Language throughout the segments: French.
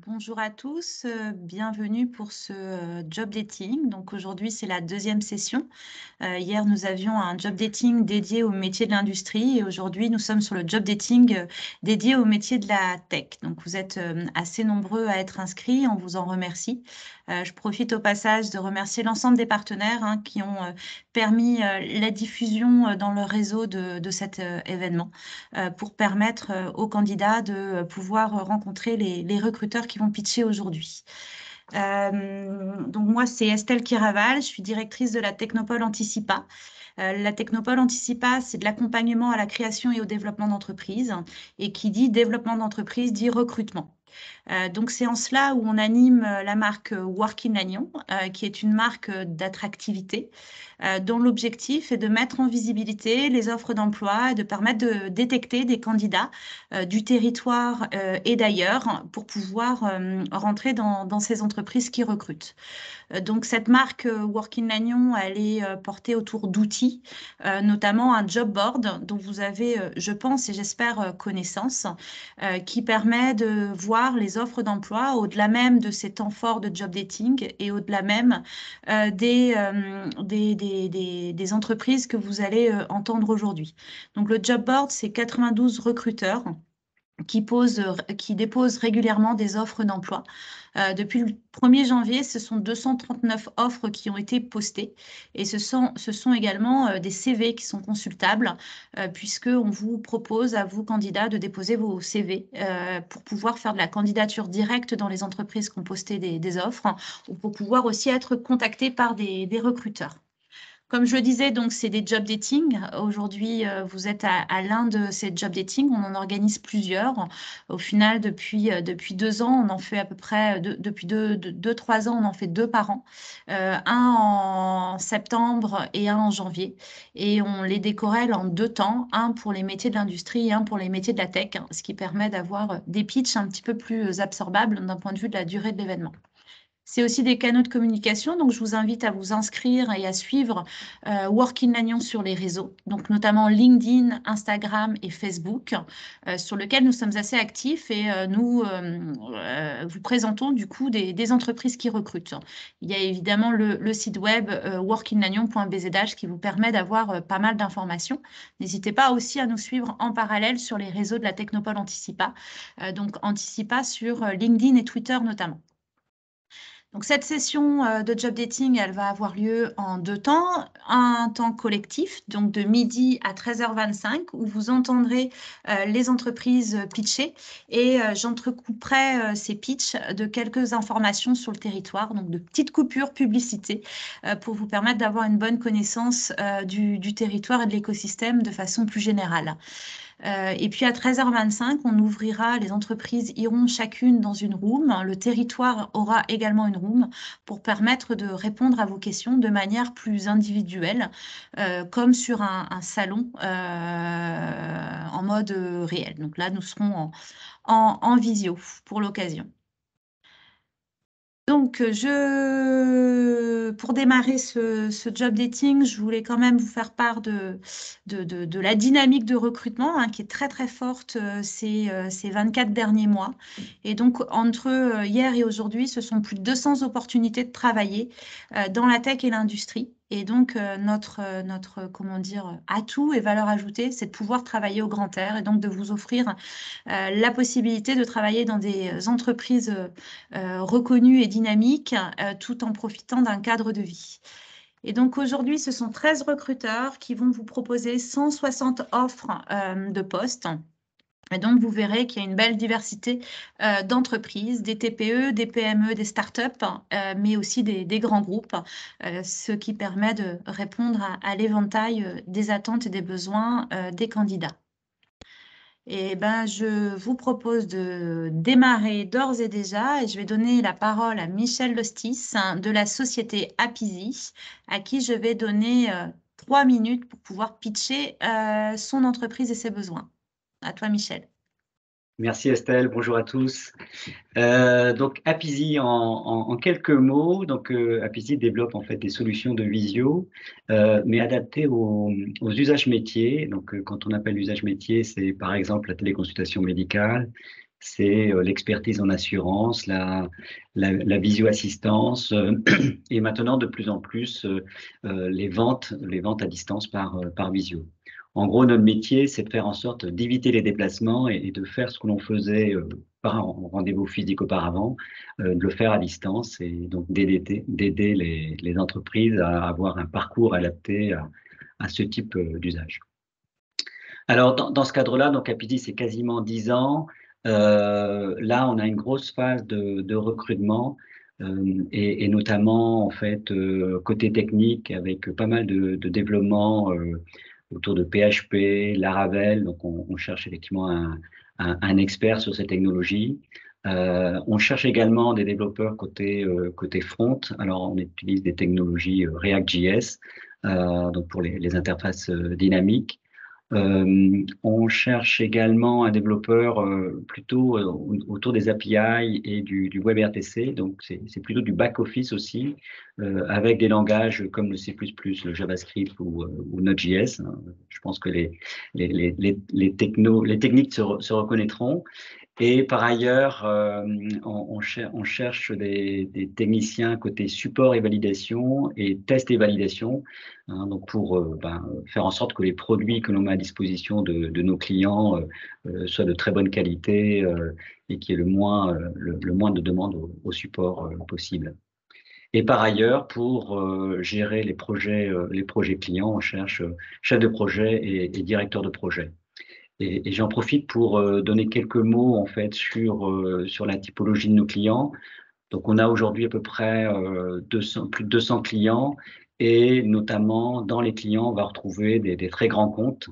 Bonjour à tous, bienvenue pour ce job dating. Donc aujourd'hui, c'est la deuxième session. Hier, nous avions un job dating dédié au métier de l'industrie et aujourd'hui, nous sommes sur le job dating dédié au métier de la tech. Donc vous êtes assez nombreux à être inscrits, on vous en remercie. Je profite au passage de remercier l'ensemble des partenaires qui ont permis la diffusion dans le réseau de cet événement pour permettre aux candidats de pouvoir rencontrer les recruteurs qui vont pitcher aujourd'hui. Donc moi, c'est Estelle Kiraval, je suis directrice de la Technopole Anticipa. La Technopole Anticipa, c'est de l'accompagnement à la création et au développement d'entreprises. Et qui dit développement d'entreprise dit recrutement. Donc c'est en cela où on anime la marque Work in Lannion, qui est une marque d'attractivité, dont l'objectif est de mettre en visibilité les offres d'emploi et de permettre de détecter des candidats du territoire et d'ailleurs pour pouvoir rentrer dans ces entreprises qui recrutent. Donc cette marque Work in Lannion, elle est portée autour d'outils, notamment un job board dont vous avez, je pense et j'espère, connaissance, qui permet de voir les offres d'emploi au-delà même de ces temps forts de job dating et au-delà même des entreprises que vous allez entendre aujourd'hui. Donc le job board, c'est 92 recruteurs qui déposent régulièrement des offres d'emploi. Depuis le 1er janvier, ce sont 239 offres qui ont été postées et ce sont également des CV qui sont consultables puisqu'on vous propose à vous, candidats, de déposer vos CV pour pouvoir faire de la candidature directe dans les entreprises qui ont posté des offres ou pour pouvoir aussi être contacté par des recruteurs. Comme je le disais, donc c'est des job dating. Aujourd'hui, vous êtes à l'un de ces job dating. On en organise plusieurs. Au final, depuis 2 ans, on en fait à peu près, depuis 3 ans, on en fait 2 par an. Un en septembre et un en janvier. Et on les décorèle en 2 temps, un pour les métiers de l'industrie et un pour les métiers de la tech, ce qui permet d'avoir des pitchs un petit peu plus absorbables d'un point de vue de la durée de l'événement. C'est aussi des canaux de communication, donc je vous invite à vous inscrire et à suivre Work in Lannion sur les réseaux, donc notamment LinkedIn, Instagram et Facebook, sur lesquels nous sommes assez actifs et nous vous présentons du coup des entreprises qui recrutent. Il y a évidemment le site web workinlannion.bzh qui vous permet d'avoir pas mal d'informations. N'hésitez pas aussi à nous suivre en parallèle sur les réseaux de la Technopole Anticipa, donc Anticipa sur LinkedIn et Twitter notamment. Donc, cette session de job dating, elle va avoir lieu en 2 temps. Un temps collectif, donc de midi à 13h25, où vous entendrez les entreprises pitcher et j'entrecouperai ces pitchs de quelques informations sur le territoire, donc de petites coupures publicité pour vous permettre d'avoir une bonne connaissance du territoire et de l'écosystème de façon plus générale. Et puis à 13h25, on ouvrira, les entreprises iront chacune dans une room. Le territoire aura également une room pour permettre de répondre à vos questions de manière plus individuelle, comme sur un salon en mode réel. Donc là, nous serons en visio pour l'occasion. Donc, pour démarrer ce job dating, je voulais quand même vous faire part de la dynamique de recrutement qui est très très forte ces 24 derniers mois. Et donc, entre hier et aujourd'hui, ce sont plus de 200 opportunités de travailler dans la tech et l'industrie. Et donc, notre comment dire, atout et valeur ajoutée, c'est de pouvoir travailler au grand air et donc de vous offrir la possibilité de travailler dans des entreprises reconnues et dynamiques tout en profitant d'un cadre de vie. Et donc aujourd'hui, ce sont 13 recruteurs qui vont vous proposer 160 offres de postes. Et donc, vous verrez qu'il y a une belle diversité d'entreprises, des TPE, des PME, des startups, mais aussi des grands groupes, ce qui permet de répondre à l'éventail des attentes et des besoins des candidats. Et ben, je vous propose de démarrer d'ores et déjà et je vais donner la parole à Michel Lostis de la société Apizee, à qui je vais donner 3 minutes pour pouvoir pitcher son entreprise et ses besoins. À toi, Michel. Merci Estelle, bonjour à tous. Donc Apizee en quelques mots, donc Apizee développe en fait des solutions de visio, mais adaptées aux usages métiers. Donc quand on appelle usage métier, c'est par exemple la téléconsultation médicale, c'est l'expertise en assurance, la visio-assistance et maintenant de plus en plus les ventes à distance par visio. En gros, notre métier, c'est de faire en sorte d'éviter les déplacements et de faire ce que l'on faisait par rendez-vous physique auparavant, de le faire à distance et donc d'aider les entreprises à avoir un parcours adapté à ce type d'usage. Alors, dans ce cadre-là, donc Apidi, c'est quasiment 10 ans. Là, on a une grosse phase de recrutement et notamment, en fait, côté technique, avec pas mal de développement autour de PHP, Laravel. Donc, on cherche effectivement un expert sur ces technologies. On cherche également des développeurs côté front. Alors, on utilise des technologies React.js, donc pour les interfaces dynamiques. On cherche également un développeur plutôt autour des API et du WebRTC, donc c'est plutôt du back-office aussi, avec des langages comme le C++, le JavaScript ou Node.js. Je pense que les techniques se reconnaîtront. Et par ailleurs, on cherche des techniciens côté support et validation et test et validation, hein, donc pour faire en sorte que les produits que l'on met à disposition de nos clients soient de très bonne qualité et qu'il y ait le moins de demandes au support possible. Et par ailleurs, pour gérer les projets clients, on cherche chef de projet et directeur de projet. Et j'en profite pour donner quelques mots en fait sur la typologie de nos clients. Donc, on a aujourd'hui à peu près plus de 200 clients et notamment dans les clients, on va retrouver des très grands comptes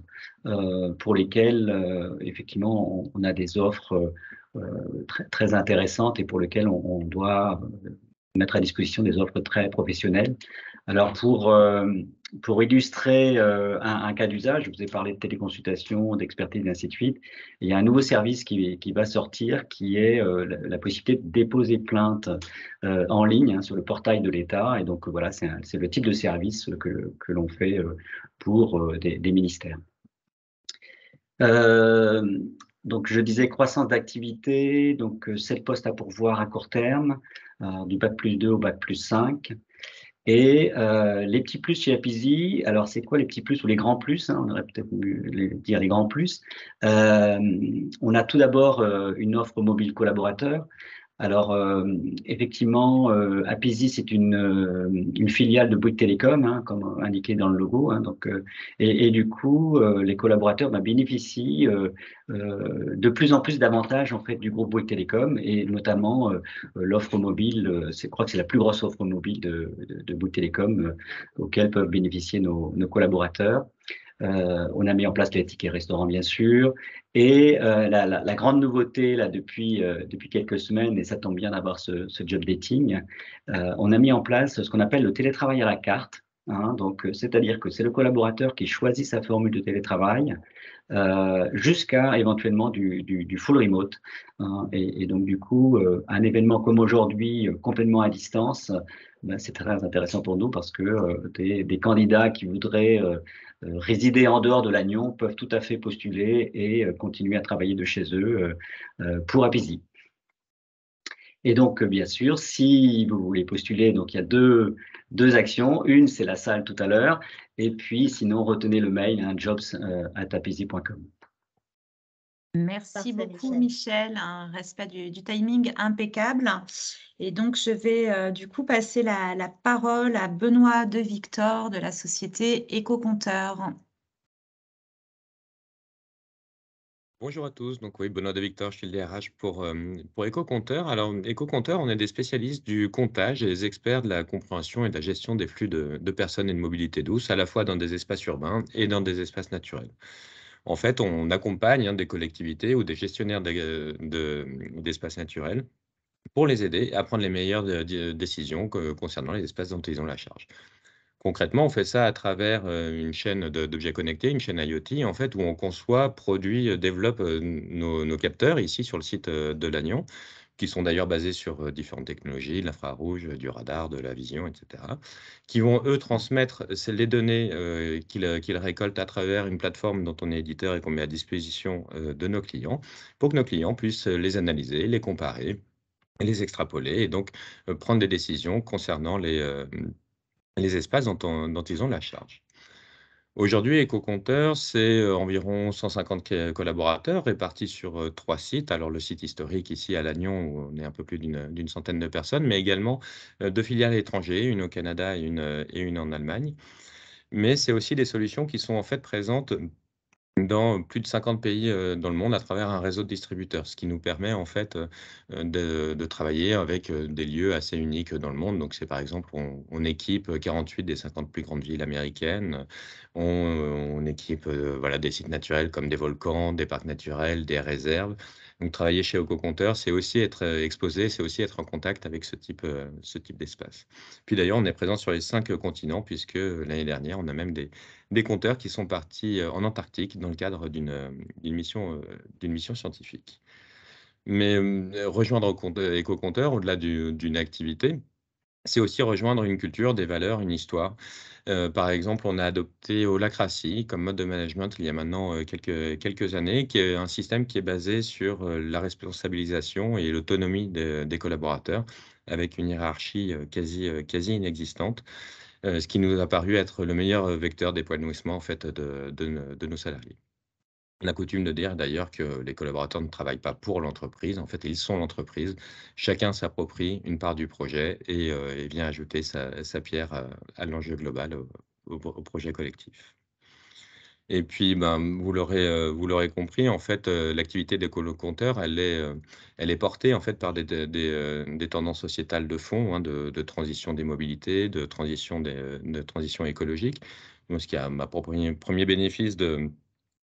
pour lesquels effectivement on a des offres très, très intéressantes et pour lesquelles on doit mettre à disposition des offres très professionnelles. Alors pour illustrer un cas d'usage, je vous ai parlé de téléconsultation, d'expertise et ainsi de suite. Il y a un nouveau service qui va sortir, qui est la possibilité de déposer plainte en ligne sur le portail de l'État. Et donc voilà, c'est le type de service que l'on fait pour des ministères. Donc, je disais croissance d'activité, donc 7 postes à pourvoir à court terme, du bac+2 au bac+5. Et les petits plus chez Apizee, alors c'est quoi les petits plus ou les grands plus, hein, on aurait peut-être dû dire les grands plus. On a tout d'abord une offre mobile collaborateur. Alors, effectivement, Apizee, c'est une filiale de Bouygues Télécom, hein, comme indiqué dans le logo. Hein, donc, et du coup, les collaborateurs bénéficient de plus en plus d'avantages en fait du groupe Bouygues Télécom et notamment l'offre mobile. Je crois que c'est la plus grosse offre mobile de Bouygues Télécom auquel peuvent bénéficier nos collaborateurs. On a mis en place les tickets restaurants, bien sûr. Et la grande nouveauté, là, depuis quelques semaines, et ça tombe bien d'avoir ce job dating, on a mis en place ce qu'on appelle le télétravail à la carte. Hein, donc, c'est-à-dire que c'est le collaborateur qui choisit sa formule de télétravail jusqu'à éventuellement du full remote. Hein, et donc, du coup, un événement comme aujourd'hui, complètement à distance, c'est très intéressant pour nous parce que des candidats qui voudraient résider en dehors de l'Agnon peuvent tout à fait postuler et continuer à travailler de chez eux pour Apizee. Et donc, bien sûr, si vous voulez postuler, donc il y a deux actions. Une, c'est la salle tout à l'heure. Et puis, sinon, retenez le mail, hein, jobs@apizee.com. Merci Parfait, beaucoup, Michel. Un respect du timing impeccable. Et donc, je vais du coup passer la parole à Benoît de Victor de la société Éco-Compteur. Bonjour à tous, donc oui, Benoît de Victor, je suis le DRH pour Éco-Compteur. Alors, Éco-Compteur, on est des spécialistes du comptage et des experts de la compréhension et de la gestion des flux de personnes et de mobilité douce, à la fois dans des espaces urbains et dans des espaces naturels. En fait, on accompagne des collectivités ou des gestionnaires d'espaces naturels pour les aider à prendre les meilleures décisions concernant les espaces dont ils ont la charge. Concrètement, on fait ça à travers une chaîne d'objets connectés, une chaîne IoT, en fait, où on conçoit, produit, développe nos capteurs ici sur le site de Lannion. qui sont d'ailleurs basés sur différentes technologies, de l'infrarouge, du radar, de la vision, etc., qui vont, eux, transmettre les données qu'ils récoltent à travers une plateforme dont on est éditeur et qu'on met à disposition de nos clients, pour que nos clients puissent les analyser, les comparer, les extrapoler et donc prendre des décisions concernant les espaces dont ils ont la charge. Aujourd'hui, EcoCompteur, c'est environ 150 collaborateurs répartis sur 3 sites. Alors, le site historique ici à Lannion, où on est un peu plus d'une centaine de personnes, mais également 2 filiales à l'étranger, une au Canada et une en Allemagne. Mais c'est aussi des solutions qui sont en fait présentes dans plus de 50 pays dans le monde à travers un réseau de distributeurs, ce qui nous permet en fait de travailler avec des lieux assez uniques dans le monde. Donc, c'est par exemple, on équipe 48 des 50 plus grandes villes américaines, on équipe voilà, des sites naturels comme des volcans, des parcs naturels, des réserves. Donc, travailler chez EcoCompteur, c'est aussi être exposé, c'est aussi être en contact avec ce type d'espace. Puis d'ailleurs, on est présent sur les 5 continents, puisque l'année dernière, on a même des compteurs qui sont partis en Antarctique dans le cadre d'une mission scientifique. Mais rejoindre EcoCompteur, au-delà d'une activité, c'est aussi rejoindre une culture, des valeurs, une histoire. Par exemple, on a adopté Holacracy comme mode de management il y a maintenant quelques années, qui est un système qui est basé sur la responsabilisation et l'autonomie des collaborateurs, avec une hiérarchie quasi inexistante. Ce qui nous a paru être le meilleur vecteur d'épanouissement en fait, de nos salariés. On a coutume de dire d'ailleurs que les collaborateurs ne travaillent pas pour l'entreprise, en fait, ils sont l'entreprise. Chacun s'approprie une part du projet et vient ajouter sa pierre à l'enjeu global, au projet collectif. Et puis, ben, vous l'aurez compris, en fait, l'activité des colocompteurs, elle est portée en fait par des tendances sociétales de fond, hein, de transition des mobilités, de transition écologique. Donc, ce qui a ma premier bénéfice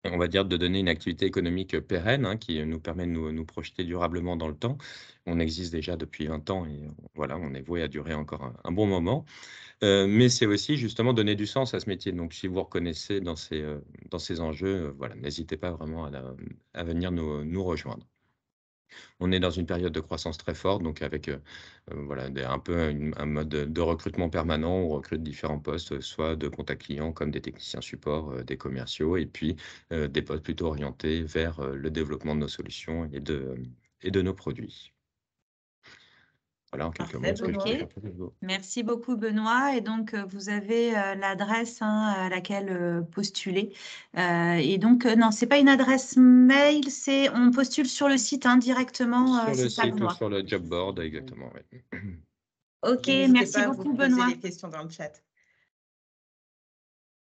on va dire, de donner une activité économique pérenne, hein, qui nous permet de nous projeter durablement dans le temps. On existe déjà depuis 20 ans et voilà, on est voué à durer encore un bon moment. Mais c'est aussi justement donner du sens à ce métier. Donc, si vous vous reconnaissez dans ces enjeux, voilà, n'hésitez pas vraiment à venir nous rejoindre. On est dans une période de croissance très forte, donc avec voilà, un peu un mode de recrutement permanent. On recrute différents postes, soit de contact client comme des techniciens support, des commerciaux, et puis des postes plutôt orientés vers le développement de nos solutions et de nos produits. Voilà en quelques Parfait, mots ce que je peux ok. faire pour vous. Merci beaucoup, Benoît. Et donc, vous avez l'adresse à laquelle postuler. Et donc, non, ce n'est pas une adresse mail, on postule sur le site directement, Sur le c'est ça, site ou Benoît. sur le job board, exactement, oui. Ok, Et n'hésitez merci pas à vous beaucoup, poser Benoît. des questions dans le chat.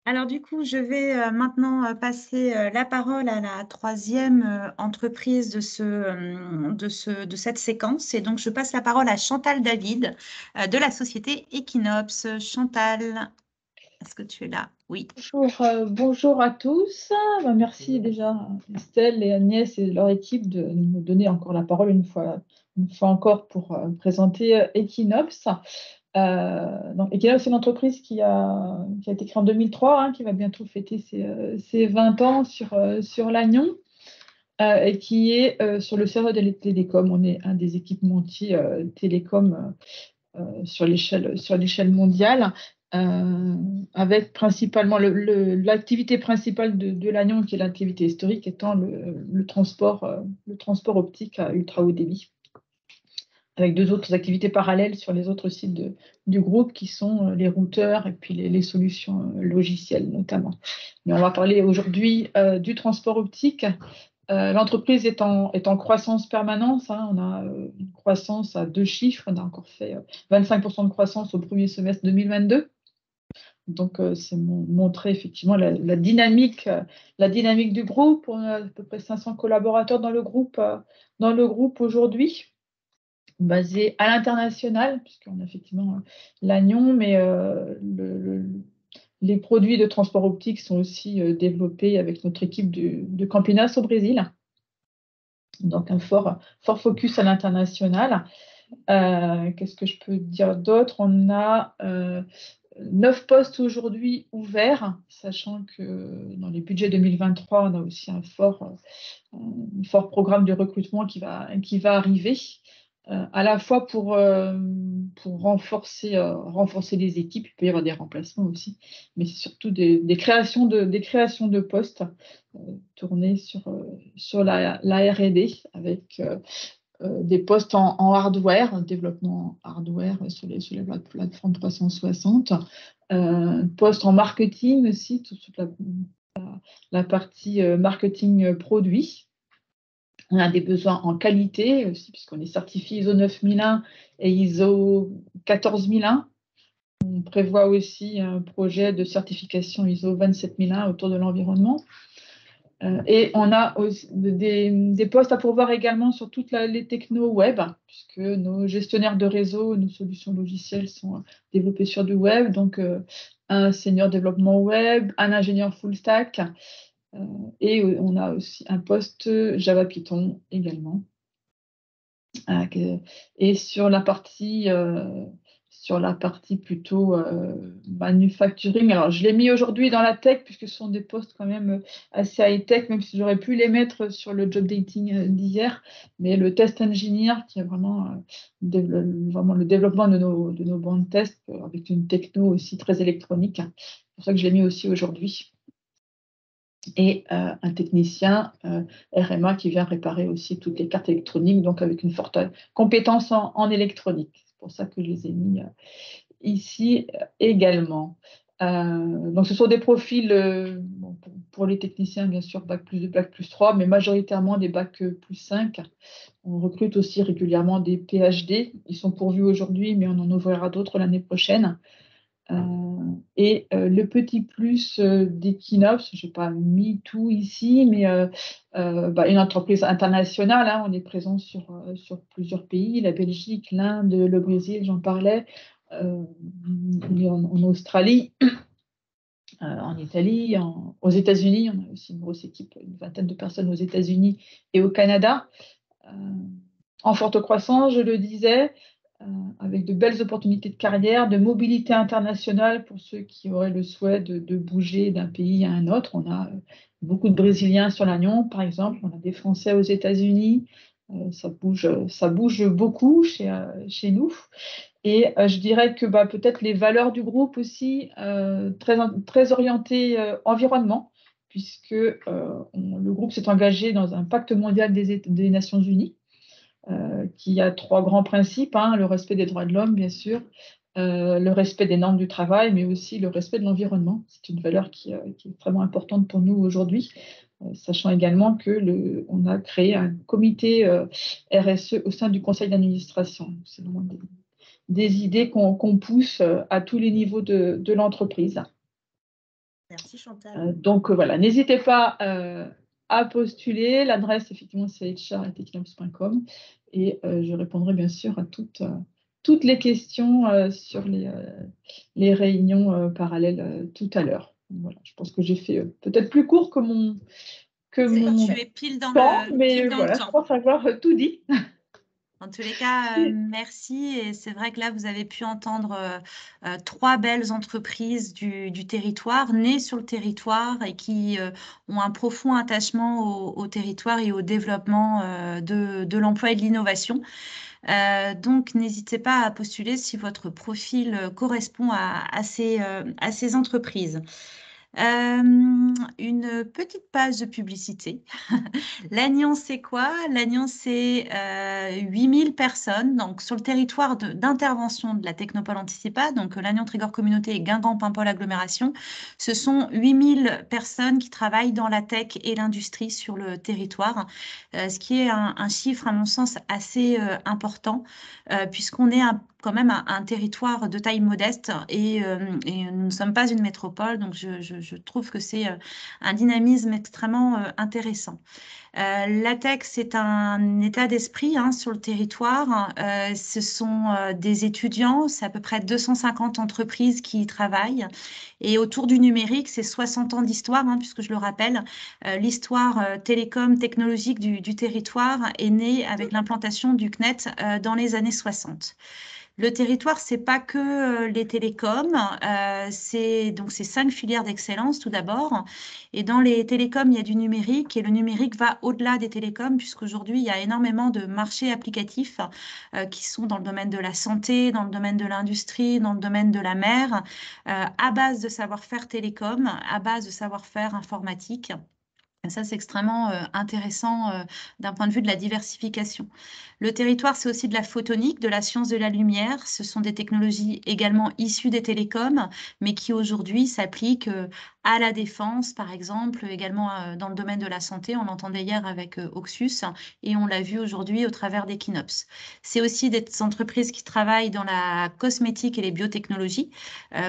Alors du coup, je vais maintenant passer la parole à la troisième entreprise de cette séquence. Et donc, je passe la parole à Chantal David de la société Equinops. Chantal, est-ce que tu es là? Oui. Bonjour à tous. Merci déjà à Estelle et Agnès et leur équipe de nous donner encore la parole une fois encore pour présenter Equinops. Donc, Equinops, c'est une entreprise qui a été créée en 2003, qui va bientôt fêter ses 20 ans sur Lannion et qui est sur le serveur des télécoms. On est un des équipementiers télécoms sur l'échelle mondiale, avec principalement l'activité principale de Lannion, qui est l'activité historique, étant le transport optique à ultra haut débit, avec 2 autres activités parallèles sur les autres sites du groupe, qui sont les routeurs et puis les solutions logicielles notamment. Mais on va parler aujourd'hui du transport optique. L'entreprise est en croissance permanente. On a une croissance à 2 chiffres. On a encore fait 25% de croissance au premier semestre 2022. Donc, c'est montrer effectivement la dynamique du groupe. On a à peu près 500 collaborateurs dans le groupe aujourd'hui, basés à l'international, puisqu'on a effectivement Lannion, mais les produits de transport optique sont aussi développés avec notre équipe de Campinas au Brésil. Donc, un fort focus à l'international. Qu'est-ce que je peux dire d'autre? On a 9 postes aujourd'hui ouverts, sachant que dans les budgets 2023, on a aussi un fort programme de recrutement qui va arriver. à la fois pour renforcer les équipes. Il peut y avoir des remplacements aussi, mais c'est surtout des créations de postes tournés sur la R&D avec des postes en hardware, développement hardware sur la plateforme 360, postes en marketing aussi, toute la partie marketing produit. On a des besoins en qualité aussi, puisqu'on est certifié ISO 9001 et ISO 14001. On prévoit aussi un projet de certification ISO 27001 autour de l'environnement. Et on a aussi des postes à pourvoir également sur toutes les technos web, puisque nos gestionnaires de réseau, nos solutions logicielles sont développées sur du web. Donc, un senior développement web, un ingénieur full stack, et on a aussi un poste Java Python également. Et sur la partie plutôt manufacturing, alors je l'ai mis aujourd'hui dans la tech puisque ce sont des postes quand même assez high-tech, même si j'aurais pu les mettre sur le job dating d'hier, mais le test engineer qui est vraiment le développement de nos bancs de test avec une techno aussi très électronique. C'est pour ça que je l'ai mis aussi aujourd'hui. Et un technicien RMA qui vient réparer aussi toutes les cartes électroniques, donc avec une forte compétence en électronique. C'est pour ça que je les ai mis ici également. Donc ce sont des profils, pour les techniciens, bien sûr, Bac plus 2, Bac plus 3, mais majoritairement des Bac plus 5. On recrute aussi régulièrement des PhD. Ils sont pourvus aujourd'hui, mais on en ouvrira d'autres l'année prochaine. Et le petit plus d'Equinops, je n'ai pas mis tout ici, mais une entreprise internationale, hein, on est présent sur plusieurs pays, la Belgique, l'Inde, le Brésil, j'en parlais, en Australie, en Italie, aux États-Unis, on a aussi une grosse équipe, une vingtaine de personnes aux États-Unis et au Canada, en forte croissance, je le disais. Avec de belles opportunités de carrière, de mobilité internationale pour ceux qui auraient le souhait de bouger d'un pays à un autre. On a beaucoup de Brésiliens sur l'Agnon, par exemple. On a des Français aux États-Unis. Ça bouge beaucoup chez nous. Et je dirais que peut-être les valeurs du groupe aussi, très orientées environnement, puisque le groupe s'est engagé dans un pacte mondial des Nations Unies, qui a 3 grands principes, hein, le respect des droits de l'homme, bien sûr, le respect des normes du travail, mais aussi le respect de l'environnement. C'est une valeur qui est vraiment importante pour nous aujourd'hui, sachant également qu'on a créé un comité RSE au sein du conseil d'administration. C'est vraiment des idées qu'on pousse à tous les niveaux de l'entreprise. Merci Chantal. Donc voilà, n'hésitez pas à postuler. L'adresse, effectivement, c'est hr@equinops.com et je répondrai bien sûr à toutes les questions sur les réunions parallèles tout à l'heure. Voilà, je pense que j'ai fait peut-être plus court que mon tu es pile dans temps, le mais pile dans voilà, le temps. je pense avoir tout dit. En tous les cas, merci. Et c'est vrai que là, vous avez pu entendre 3 belles entreprises du territoire, nées sur le territoire et qui ont un profond attachement au territoire et au développement de l'emploi et de l'innovation. Donc, n'hésitez pas à postuler si votre profil correspond à ces entreprises. Une petite page de publicité. L'Agnon, c'est quoi? L'Agnon, c'est 8000 personnes donc, sur le territoire d'intervention de la Technopole Anticipa, donc l'Agnon Trégor Communauté et Guingamp-Paimpol Agglomération. Ce sont 8000 personnes qui travaillent dans la tech et l'industrie sur le territoire, ce qui est un chiffre, à mon sens, assez important, puisqu'on est quand même un territoire de taille modeste et nous ne sommes pas une métropole, donc je trouve que c'est un dynamisme extrêmement intéressant. La tech, c'est un état d'esprit sur le territoire. Ce sont des étudiants, c'est à peu près 250 entreprises qui y travaillent. Et autour du numérique, c'est 60 ans d'histoire, puisque je le rappelle, l'histoire télécom technologique du territoire est née avec l'implantation du CNET dans les années 60. Le territoire, c'est pas que les télécoms, c'est donc ces 5 filières d'excellence tout d'abord. Et dans les télécoms, il y a du numérique et le numérique va au-delà des télécoms puisqu'aujourd'hui, il y a énormément de marchés applicatifs qui sont dans le domaine de la santé, dans le domaine de l'industrie, dans le domaine de la mer, à base de savoir-faire télécom, à base de savoir-faire informatique. Et ça, c'est extrêmement intéressant d'un point de vue de la diversification. Le territoire, c'est aussi de la photonique, de la science de la lumière. Ce sont des technologies également issues des télécoms, mais qui aujourd'hui s'appliquent à la défense, par exemple, également dans le domaine de la santé. On l'entendait hier avec Oxus et on l'a vu aujourd'hui au travers d'Equinox. C'est aussi des entreprises qui travaillent dans la cosmétique et les biotechnologies.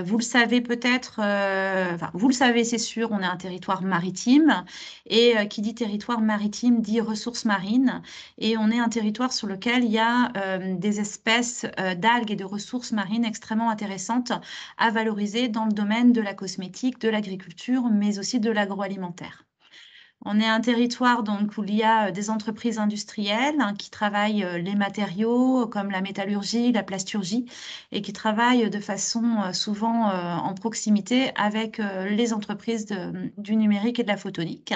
Vous le savez peut-être, enfin, vous le savez, c'est sûr, on est un territoire maritime. Et qui dit territoire maritime dit ressources marines. Et on est un territoire sur lequel il y a des espèces d'algues et de ressources marines extrêmement intéressantes à valoriser dans le domaine de la cosmétique, de l'agriculture, mais aussi de l'agroalimentaire. On est un territoire donc, où il y a des entreprises industrielles qui travaillent les matériaux comme la métallurgie, la plasturgie et qui travaillent de façon souvent en proximité avec les entreprises du numérique et de la photonique.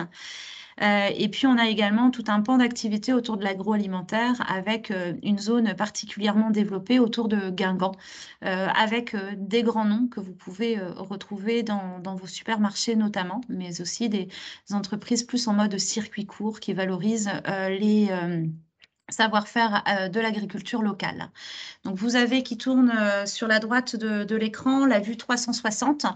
Et puis, on a également tout un pan d'activité autour de l'agroalimentaire avec une zone particulièrement développée autour de Guingamp, avec des grands noms que vous pouvez retrouver dans vos supermarchés notamment, mais aussi des entreprises plus en mode circuit court qui valorisent les savoir-faire de l'agriculture locale. Donc, vous avez qui tourne sur la droite de l'écran la vue 360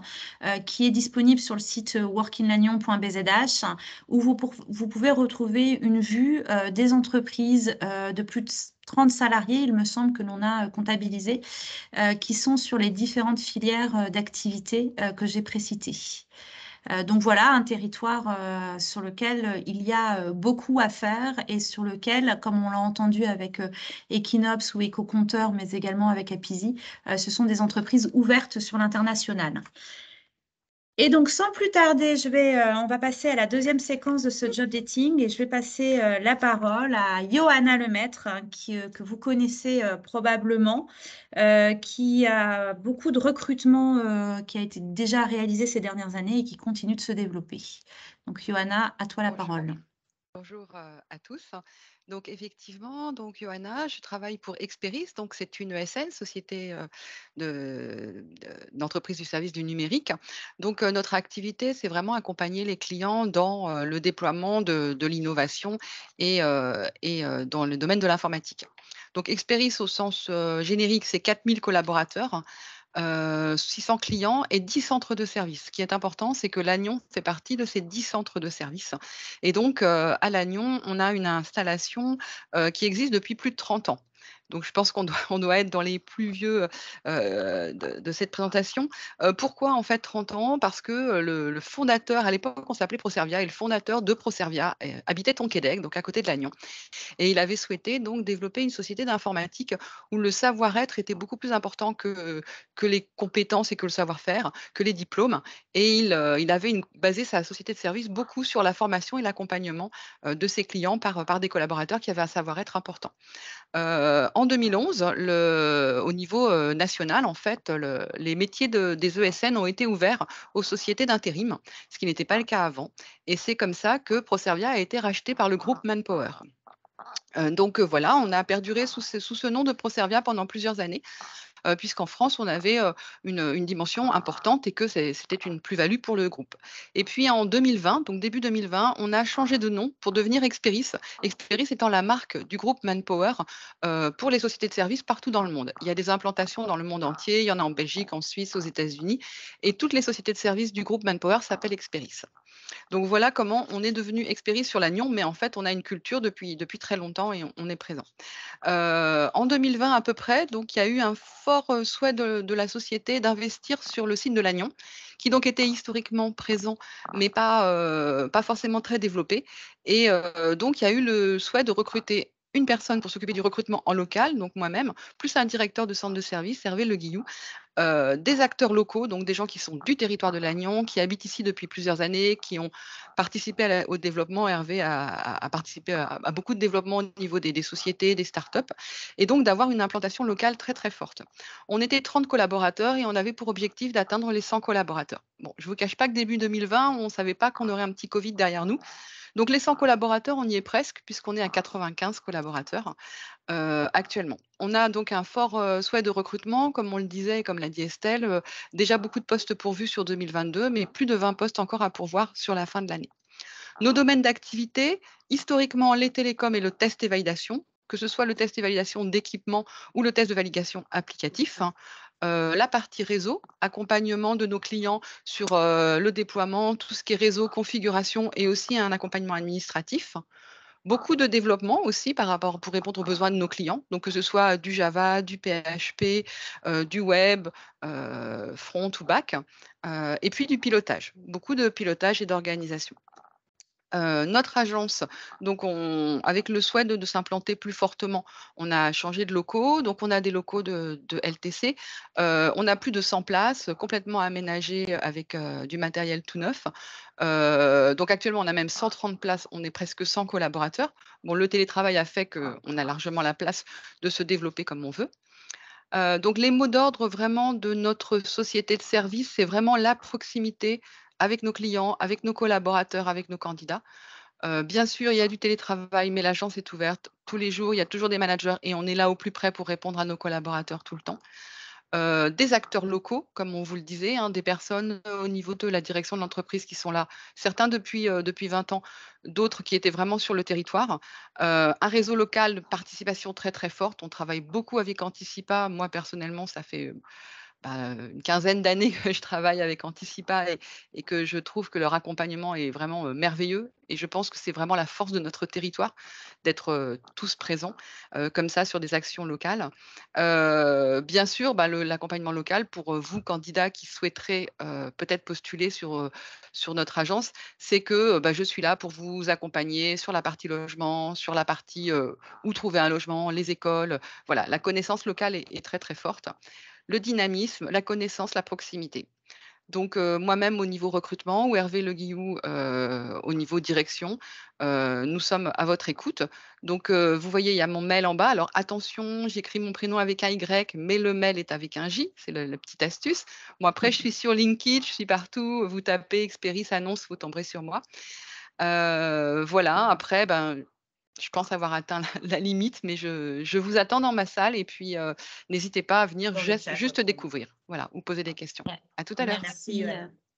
qui est disponible sur le site workinlannion.bzh où vous pouvez retrouver une vue des entreprises de plus de 30 salariés, il me semble que l'on a comptabilisé, qui sont sur les différentes filières d'activité que j'ai précitées. Donc voilà, un territoire sur lequel il y a beaucoup à faire et sur lequel, comme on l'a entendu avec Equinox ou Ecocompteur, mais également avec Apizzi, ce sont des entreprises ouvertes sur l'international. Et donc, sans plus tarder, on va passer à la deuxième séquence de ce job dating et je vais passer la parole à Johanna Lemaître, que vous connaissez probablement, qui a beaucoup de recrutement qui a été déjà réalisé ces dernières années et qui continue de se développer. Donc, Johanna, à toi la parole. Bonjour à tous. Donc effectivement, donc Johanna, je travaille pour Experis, donc c'est une ESN, société d'entreprise du service du numérique. Donc notre activité, c'est vraiment accompagner les clients dans le déploiement de l'innovation et dans le domaine de l'informatique. Donc Experis au sens générique, c'est 4000 collaborateurs. 600 clients et 10 centres de service. Ce qui est important, c'est que Lannion fait partie de ces 10 centres de service. Et donc, à Lannion, on a une installation qui existe depuis plus de 30 ans. Donc, je pense qu'on doit être dans les plus vieux de cette présentation. Pourquoi en fait 30 ans? Parce que le fondateur, à l'époque, on s'appelait Proservia, et le fondateur de Proservia habitait Tonquédec, donc à côté de Lannion. Et il avait souhaité donc développer une société d'informatique où le savoir-être était beaucoup plus important que les compétences et que le savoir-faire, que les diplômes. Et il avait basé sa société de service beaucoup sur la formation et l'accompagnement de ses clients par des collaborateurs qui avaient un savoir-être important. En 2011, au niveau national, en fait, les métiers des ESN ont été ouverts aux sociétés d'intérim, ce qui n'était pas le cas avant. Et c'est comme ça que Proservia a été racheté par le groupe Manpower. Donc voilà, on a perduré sous ce nom de Proservia pendant plusieurs années, puisqu'en France, on avait une dimension importante et que c'était une plus-value pour le groupe. Et puis en 2020, donc début 2020, on a changé de nom pour devenir Experis. Experis étant la marque du groupe Manpower pour les sociétés de services partout dans le monde. Il y a des implantations dans le monde entier, il y en a en Belgique, en Suisse, aux États-Unis, et toutes les sociétés de services du groupe Manpower s'appellent Experis. Donc voilà comment on est devenu Experis sur Lannion, mais en fait, on a une culture depuis très longtemps et on est présent. En 2020 à peu près, donc il y a eu un fort souhait de la société d'investir sur le site de Lannion, qui donc était historiquement présent, mais pas forcément très développé. Et donc il y a eu le souhait de recruter une personne pour s'occuper du recrutement en local, donc moi-même, plus un directeur de centre de service, Hervé Le Guillou, des acteurs locaux, donc des gens qui sont du territoire de Lannion, qui habitent ici depuis plusieurs années, qui ont participé au développement. Hervé a participé à beaucoup de développement au niveau des sociétés, des startups, et donc d'avoir une implantation locale très très forte. On était 30 collaborateurs et on avait pour objectif d'atteindre les 100 collaborateurs. Bon, je ne vous cache pas que début 2020, on ne savait pas qu'on aurait un petit Covid derrière nous. Donc les 100 collaborateurs, on y est presque, puisqu'on est à 95 collaborateurs actuellement. On a donc un fort souhait de recrutement, comme on le disait et comme l'a dit Estelle, déjà beaucoup de postes pourvus sur 2022, mais plus de 20 postes encore à pourvoir sur la fin de l'année. Nos domaines d'activité, historiquement les télécoms et le test et validation, que ce soit le test et validation d'équipement ou le test de validation applicatif. La partie réseau, accompagnement de nos clients sur le déploiement, tout ce qui est réseau, configuration et aussi un accompagnement administratif. Beaucoup de développement aussi pour répondre aux besoins de nos clients, donc que ce soit du Java, du PHP, du web, front ou back, et puis du pilotage, beaucoup de pilotage et d'organisation. Notre agence, donc avec le souhait de s'implanter plus fortement, on a changé de locaux, donc on a des locaux de LTC. On a plus de 100 places complètement aménagées avec du matériel tout neuf. Donc actuellement, on a même 130 places, on est presque 100 collaborateurs. Bon, le télétravail a fait qu'on a largement la place de se développer comme on veut. Donc les mots d'ordre vraiment de notre société de service, c'est vraiment la proximité avec nos clients, avec nos collaborateurs, avec nos candidats. Bien sûr, il y a du télétravail, mais l'agence est ouverte tous les jours. Il y a toujours des managers et on est là au plus près pour répondre à nos collaborateurs tout le temps. Des acteurs locaux, comme on vous le disait, hein, des personnes au niveau de la direction de l'entreprise qui sont là, certains depuis 20 ans, d'autres qui étaient vraiment sur le territoire. Un réseau local de participation très très forte. On travaille beaucoup avec Anticipa. Moi, personnellement, ça fait une quinzaine d'années que je travaille avec Anticipa et que je trouve que leur accompagnement est vraiment merveilleux. Et je pense que c'est vraiment la force de notre territoire d'être tous présents comme ça sur des actions locales. Bien sûr, l'accompagnement local pour vous, candidats qui souhaiteraient peut-être postuler sur notre agence, c'est que je suis là pour vous accompagner sur la partie logement, sur la partie où trouver un logement, les écoles. Voilà, la connaissance locale est très, très forte. Le dynamisme, la connaissance, la proximité. Donc, moi-même au niveau recrutement ou Hervé Le Guillou au niveau direction, nous sommes à votre écoute. Donc, vous voyez, il y a mon mail en bas. Alors, attention, j'écris mon prénom avec un Y, mais le mail est avec un J. C'est la petite astuce. Bon, après, je suis sur LinkedIn, je suis partout. Vous tapez Experis annonce, vous tomberez sur moi. Voilà, après, je pense avoir atteint la limite, mais je vous attends dans ma salle et puis n'hésitez pas à venir juste découvrir, voilà, ou poser des questions. Ouais. À tout à l'heure.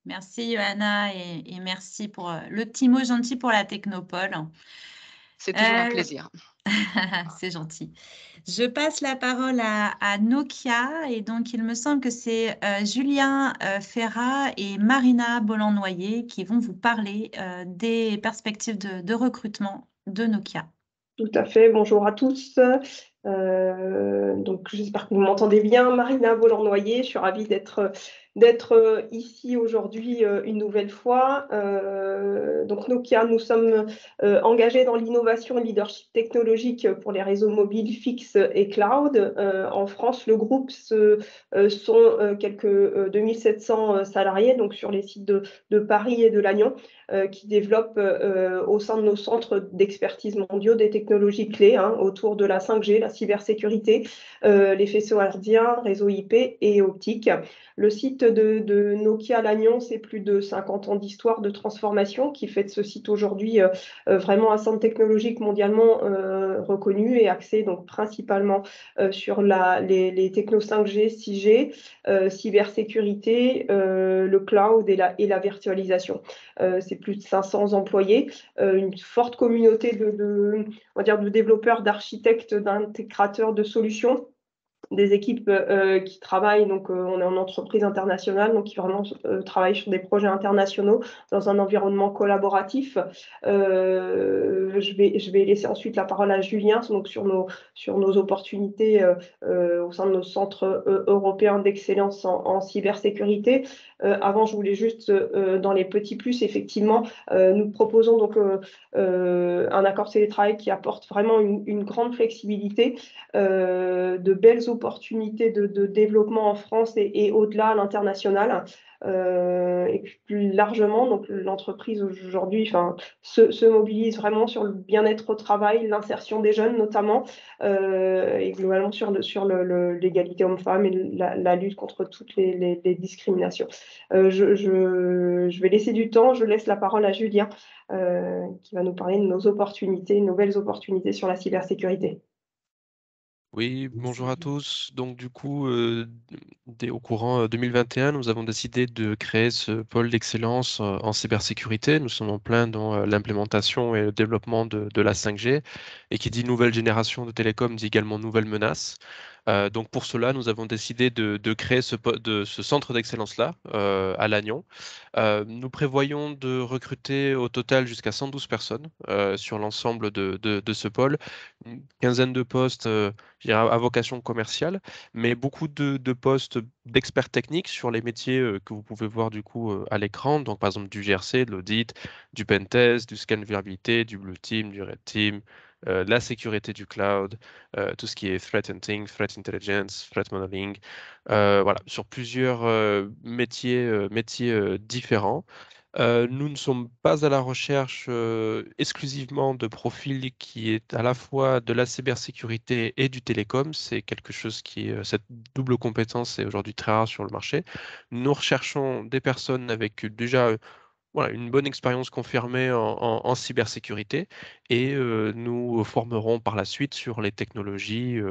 Merci Johanna et merci pour le petit mot gentil pour la Technopole. C'est toujours un plaisir. C'est gentil. Je passe la parole à Nokia et donc il me semble que c'est Julien Ferrat et Marina Bolland-Noyer qui vont vous parler des perspectives de recrutement de Nokia. Tout à fait, bonjour à tous. Donc j'espère que vous m'entendez bien. Marina Bolland-Noyer, je suis ravie d'être ici aujourd'hui une nouvelle fois. Donc Nokia, nous sommes engagés dans l'innovation et le leadership technologique pour les réseaux mobiles fixes et cloud. En France, le groupe sont quelques 2700 salariés, donc sur les sites de Paris et de Lannion, qui développent au sein de nos centres d'expertise mondiaux des technologies clés autour de la 5G, la cybersécurité, les faisceaux hertziens, réseaux IP et optiques. Le site de Nokia Lannion, c'est plus de 50 ans d'histoire de transformation qui fait de ce site aujourd'hui vraiment un centre technologique mondialement reconnu et axé donc principalement sur les technos 5G, 6G, cybersécurité, le cloud et la virtualisation. C'est plus de 500 employés, une forte communauté de développeurs, d'architectes, d'intégrateurs de solutions, des équipes qui travaillent, donc on est en entreprise internationale, donc qui vraiment travaillent sur des projets internationaux dans un environnement collaboratif. Je vais laisser ensuite la parole à Julien, donc sur nos opportunités au sein de nos centres européens d'excellence en cybersécurité. Avant, je voulais juste, dans les petits plus, effectivement, nous proposons donc un accord télétravail qui apporte vraiment une grande flexibilité, de belles opportunités de développement en France et au-delà, à l'international. Et puis plus largement, donc l'entreprise aujourd'hui se mobilise vraiment sur le bien-être au travail, l'insertion des jeunes notamment, et globalement sur l'égalité homme-femme et la lutte contre toutes les discriminations. Je vais laisser du temps, je laisse la parole à Julien qui va nous parler de nos opportunités, nouvelles opportunités sur la cybersécurité. Oui, bonjour à tous. Donc du coup, au courant 2021, nous avons décidé de créer ce pôle d'excellence en cybersécurité. Nous sommes en plein dans l'implémentation et le développement de la 5G. Et qui dit nouvelle génération de télécom dit également nouvelle menace. Donc pour cela, nous avons décidé de créer ce centre d'excellence-là à Lannion. Nous prévoyons de recruter au total jusqu'à 112 personnes sur l'ensemble de ce pôle, une quinzaine de postes je dirais, à vocation commerciale, mais beaucoup de postes d'experts techniques sur les métiers que vous pouvez voir du coup à l'écran, donc par exemple du GRC, de l'audit, du pentest, du scan de vulnérabilité, du blue team, du red team, la sécurité du cloud, tout ce qui est threat hunting, threat intelligence, threat modeling, voilà, sur plusieurs métiers différents. Nous ne sommes pas à la recherche exclusivement de profils qui est à la fois de la cybersécurité et du télécom. C'est quelque chose cette double compétence est aujourd'hui très rare sur le marché. Nous recherchons des personnes avec déjà voilà, une bonne expérience confirmée en cybersécurité et nous formerons par la suite sur les technologies,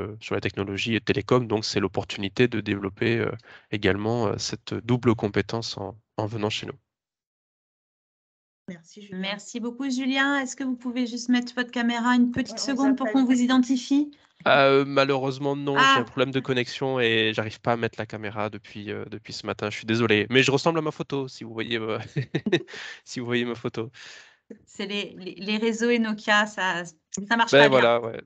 télécom. Donc, c'est l'opportunité de développer également cette double compétence en venant chez nous. Merci, Julien. Merci beaucoup, Julien. Est-ce que vous pouvez juste mettre votre caméra une petite seconde pour qu'on vous identifie? Malheureusement, non, j'ai un problème de connexion et j'arrive pas à mettre la caméra depuis ce matin. Je suis désolé, mais je ressemble à ma photo si vous voyez, si vous voyez ma photo. C'est les réseaux et Nokia, ça marche Ben pas voilà, bien. ouais.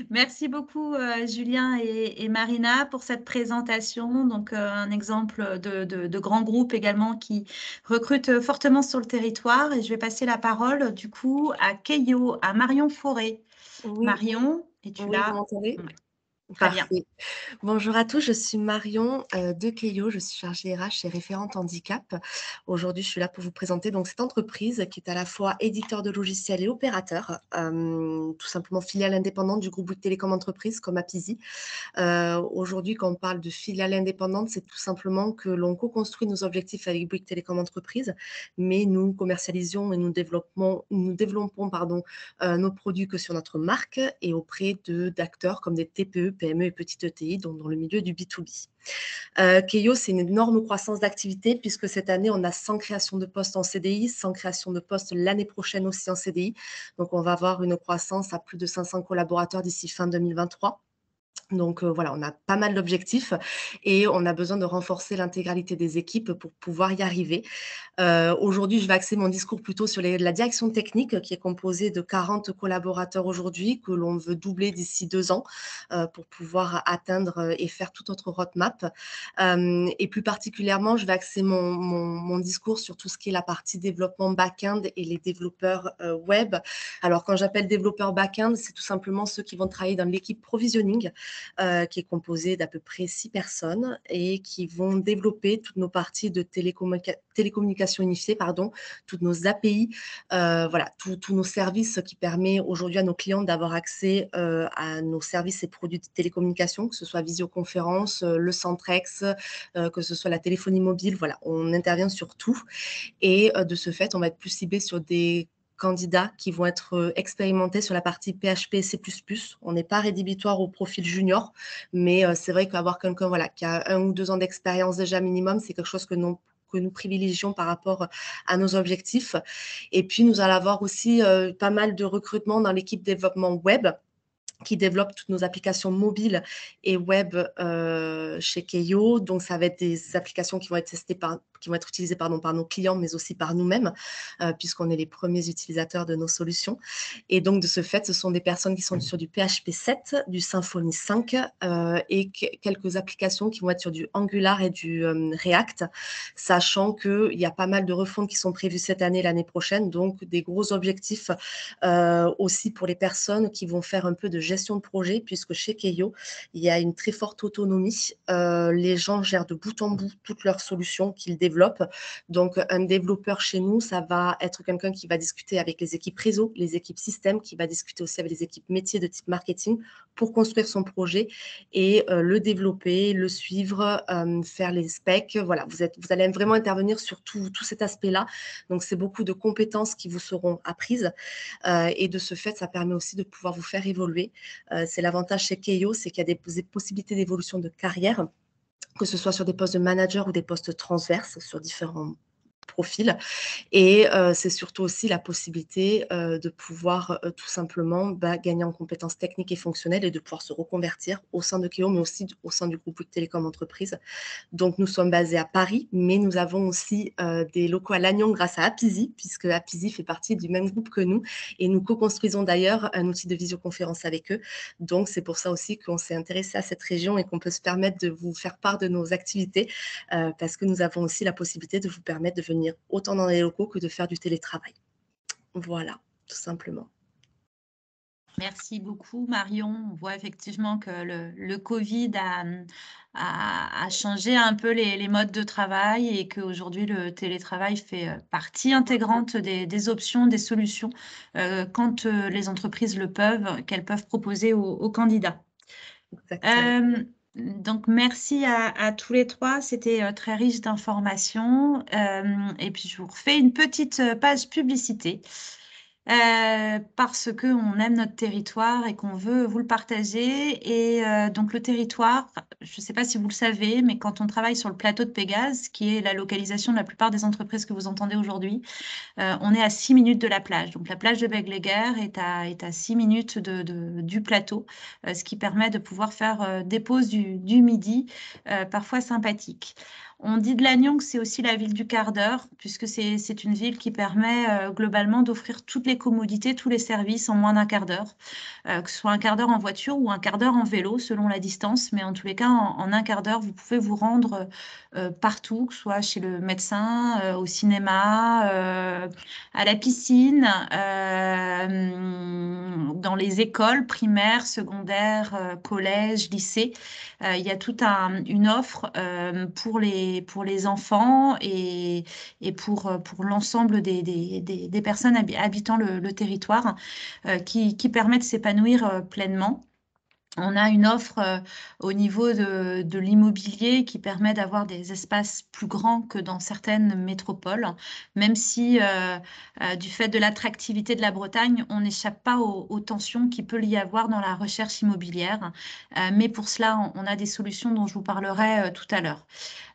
Merci beaucoup, Julien et Marina, pour cette présentation. Donc, un exemple de grand groupe également qui recrute fortement sur le territoire. Et je vais passer la parole, du coup, à Keio, à Marion Fauré. Oui. Marion, es-tu Oui, là? vous m'entendez? Ouais. Très Parfait. bien. Bonjour à tous, je suis Marion de Keio, je suis chargée RH et référente handicap. Aujourd'hui, je suis là pour vous présenter donc cette entreprise qui est à la fois éditeur de logiciels et opérateur, tout simplement filiale indépendante du groupe Bouygues Télécom Entreprise comme Apisi. Aujourd'hui, quand on parle de filiale indépendante, c'est tout simplement que l'on co-construit nos objectifs avec Bouygues Télécom Entreprise, mais nous commercialisons et nous développons nos produits que sur notre marque et auprès d'acteurs comme des TPE, PME et petites ETI, donc dans le milieu du B2B. Keio, c'est une énorme croissance d'activité puisque cette année, on a 100 créations de postes en CDI, 100 créations de postes l'année prochaine aussi en CDI. Donc, on va avoir une croissance à plus de 500 collaborateurs d'ici fin 2023. Donc voilà, on a pas mal d'objectifs et on a besoin de renforcer l'intégralité des équipes pour pouvoir y arriver. Aujourd'hui, je vais axer mon discours plutôt sur la direction technique qui est composée de 40 collaborateurs aujourd'hui que l'on veut doubler d'ici 2 ans pour pouvoir atteindre et faire toute notre roadmap. Et plus particulièrement, je vais axer mon discours sur tout ce qui est la partie développement back-end et les développeurs web. Alors, quand j'appelle développeurs back-end, c'est tout simplement ceux qui vont travailler dans l'équipe provisioning qui est composée d'à peu près 6 personnes et qui vont développer toutes nos parties de télécommunications unifiées, toutes nos API, voilà, tous nos services qui permettent aujourd'hui à nos clients d'avoir accès à nos services et produits de télécommunications, que ce soit visioconférence, le Centrex, que ce soit la téléphonie mobile, voilà, on intervient sur tout. Et de ce fait, on va être plus ciblé sur des candidats qui vont être expérimentés sur la partie PHP et C++. On n'est pas rédhibitoire au profil junior, mais c'est vrai qu'avoir quelqu'un qui a 1 ou 2 ans d'expérience déjà minimum, c'est quelque chose que nous privilégions par rapport à nos objectifs. Et puis, nous allons avoir aussi pas mal de recrutements dans l'équipe développement web qui développe toutes nos applications mobiles et web chez Keio. Donc, ça va être des applications qui vont être testées qui vont être utilisés par nos clients, mais aussi par nous-mêmes, puisqu'on est les premiers utilisateurs de nos solutions. Et donc, de ce fait, ce sont des personnes qui sont sur du PHP 7, du Symfony 5 et quelques applications qui vont être sur du Angular et du React, sachant qu'il y a pas mal de refontes qui sont prévues cette année, l'année prochaine, donc des gros objectifs aussi pour les personnes qui vont faire un peu de gestion de projet, puisque chez Keio, il y a une très forte autonomie. Les gens gèrent de bout en bout toutes leurs solutions qu'ils développent. Donc, un développeur chez nous, ça va être quelqu'un qui va discuter avec les équipes réseau, les équipes système, qui va discuter aussi avec les équipes métiers de type marketing pour construire son projet et le développer, le suivre, faire les specs. Voilà, vous allez vraiment intervenir sur tout cet aspect-là. Donc, c'est beaucoup de compétences qui vous seront apprises. Et de ce fait, ça permet aussi de pouvoir vous faire évoluer. C'est l'avantage chez Keio, c'est qu'il y a des possibilités d'évolution de carrière, que ce soit sur des postes de manager ou des postes transverses sur différents profils. Et c'est surtout aussi la possibilité de pouvoir tout simplement gagner en compétences techniques et fonctionnelles et de pouvoir se reconvertir au sein de Keio, mais aussi au sein du groupe Bouygues Télécom Entreprise. Donc, nous sommes basés à Paris, mais nous avons aussi des locaux à Lannion grâce à Apizzi, puisque Apizzi fait partie du même groupe que nous. Et nous co-construisons d'ailleurs un outil de visioconférence avec eux. Donc, c'est pour ça aussi qu'on s'est intéressé à cette région et qu'on peut se permettre de vous faire part de nos activités, parce que nous avons aussi la possibilité de vous permettre de venir autant dans les locaux que de faire du télétravail. Voilà, tout simplement. Merci beaucoup, Marion. On voit effectivement que le Covid a changé un peu les modes de travail et qu'aujourd'hui, le télétravail fait partie intégrante des options, des solutions, quand les entreprises le peuvent, qu'elles peuvent proposer aux candidats. Exactement. Donc, merci à tous les trois. C'était très riche d'informations. Et puis, je vous refais une petite page publicité. Parce qu'on aime notre territoire et qu'on veut vous le partager. Et donc le territoire, je ne sais pas si vous le savez, mais quand on travaille sur le plateau de Pégase, qui est la localisation de la plupart des entreprises que vous entendez aujourd'hui, on est à 6 minutes de la plage. Donc la plage de Begleguer est à 6 minutes du plateau, ce qui permet de pouvoir faire des pauses du midi, parfois sympathiques. On dit de Lannion que c'est aussi la ville du quart d'heure, puisque c'est une ville qui permet globalement d'offrir toutes les commodités, tous les services en moins d'un quart d'heure, que ce soit un quart d'heure en voiture ou un quart d'heure en vélo, selon la distance. Mais en tous les cas, en un quart d'heure, vous pouvez vous rendre partout, que ce soit chez le médecin, au cinéma, à la piscine, dans les écoles primaires, secondaires, collèges, lycées. Il y a toute une offre pour les enfants et pour l'ensemble des personnes habitant le territoire qui permet de s'épanouir pleinement. On a une offre au niveau de l'immobilier qui permet d'avoir des espaces plus grands que dans certaines métropoles, même si du fait de l'attractivité de la Bretagne, on n'échappe pas aux tensions qu'il peut y avoir dans la recherche immobilière. Mais pour cela, on a des solutions dont je vous parlerai tout à l'heure.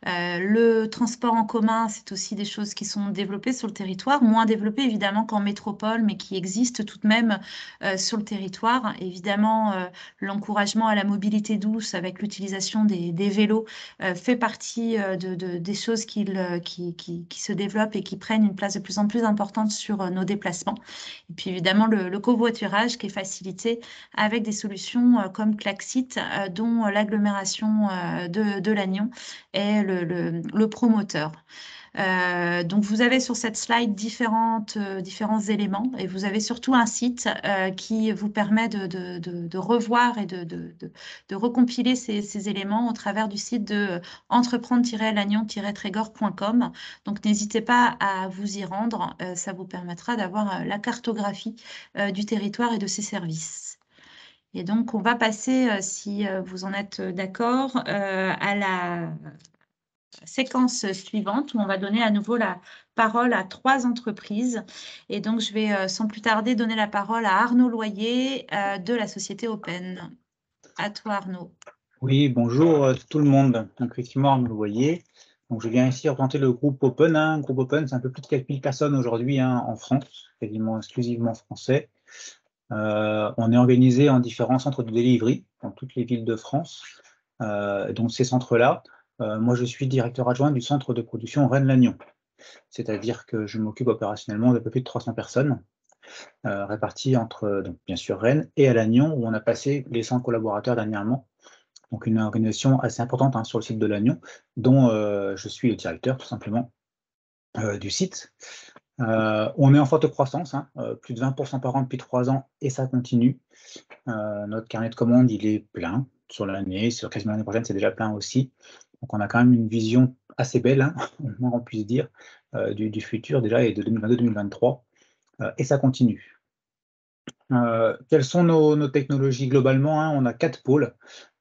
Le transport en commun, c'est aussi des choses qui sont développées sur le territoire, moins développées évidemment qu'en métropole, mais qui existent tout de même sur le territoire. Évidemment, l'encouragement à la mobilité douce avec l'utilisation des vélos fait partie des choses qui se développent et qui prennent une place de plus en plus importante sur nos déplacements. Et puis évidemment, le covoiturage qui est facilité avec des solutions comme Klaxit, dont l'agglomération de Lannion est le promoteur. Donc, vous avez sur cette slide différents éléments et vous avez surtout un site qui vous permet de revoir et de recompiler ces éléments au travers du site de entreprendre-lannion-trégor.com. Donc, n'hésitez pas à vous y rendre. Ça vous permettra d'avoir la cartographie du territoire et de ses services. Et donc, on va passer, si vous en êtes d'accord, à la séquence suivante où on va donner à nouveau la parole à 3 entreprises. Et donc, je vais sans plus tarder donner la parole à Arnaud Loyer de la société Open. À toi, Arnaud. Oui, bonjour tout le monde. Donc, effectivement, Arnaud Loyer. Donc, je viens ici représenter le groupe Open. Le groupe Open, c'est un peu plus de 4000 personnes aujourd'hui en France, quasiment exclusivement français. On est organisé en différents centres de delivery dans toutes les villes de France. Donc, ces centres-là Moi, je suis directeur adjoint du centre de production Rennes-Lannion. C'est-à-dire que je m'occupe opérationnellement d'un peu plus de 300 personnes, réparties entre, donc, bien sûr, Rennes et à Lannion, où on a passé les 100 collaborateurs dernièrement. Donc, une organisation assez importante, hein, sur le site de Lannion, dont je suis le directeur, tout simplement, du site. On est en forte croissance, hein, plus de 20% par an depuis 3 ans, et ça continue. Notre carnet de commandes, il est plein sur l'année, sur quasiment l'année prochaine, c'est déjà plein aussi. Donc, on a quand même une vision assez belle, hein, au moins on puisse dire, du futur déjà, et de 2022-2023, et ça continue. Quelles sont nos technologies globalement, hein? On a 4 pôles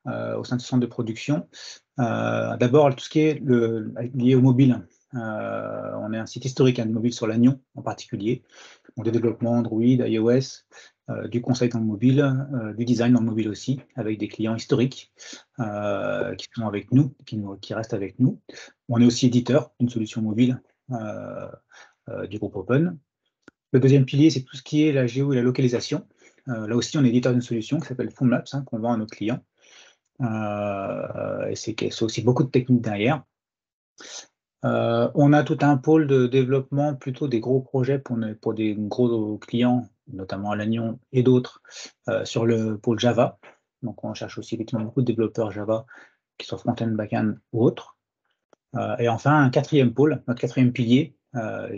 au sein de ce centre de production. D'abord, tout ce qui est lié au mobile. On est un site historique, hein, du mobile sur Lannion en particulier. Donc, des développements Android, iOS, du conseil dans le mobile, du design dans le mobile aussi, avec des clients historiques qui sont avec nous, qui restent avec nous. On est aussi éditeur d'une solution mobile du groupe Open. Le deuxième pilier, c'est tout ce qui est la géo et la localisation. Là aussi, on est éditeur d'une solution qui s'appelle Phonemaps, hein, qu'on vend à nos clients. Et c'est aussi beaucoup de techniques derrière. On a tout un pôle de développement, plutôt des gros projets pour des gros clients, notamment à Lannion et d'autres, sur le pôle Java. Donc, on cherche aussi effectivement beaucoup de développeurs Java, qui soient front-end, back-end ou autres. Et enfin, un quatrième pôle, notre quatrième pilier,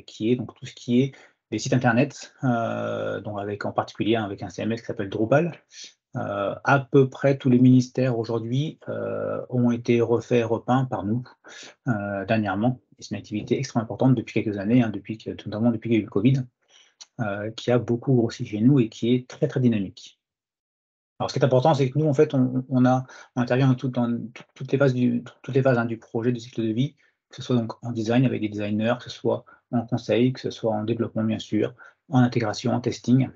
qui est donc tout ce qui est des sites internet, donc en particulier avec un CMS qui s'appelle Drupal. À peu près tous les ministères aujourd'hui ont été repeints par nous dernièrement. C'est une activité extrêmement importante depuis quelques années, hein, notamment depuis qu'il y a eu le Covid, qui a beaucoup grossi chez nous et qui est très très dynamique. Alors, ce qui est important, c'est que nous, en fait, on intervient dans toutes les phases du projet, du cycle de vie, que ce soit donc en design avec des designers, que ce soit en conseil, que ce soit en développement, bien sûr, en intégration, en testing.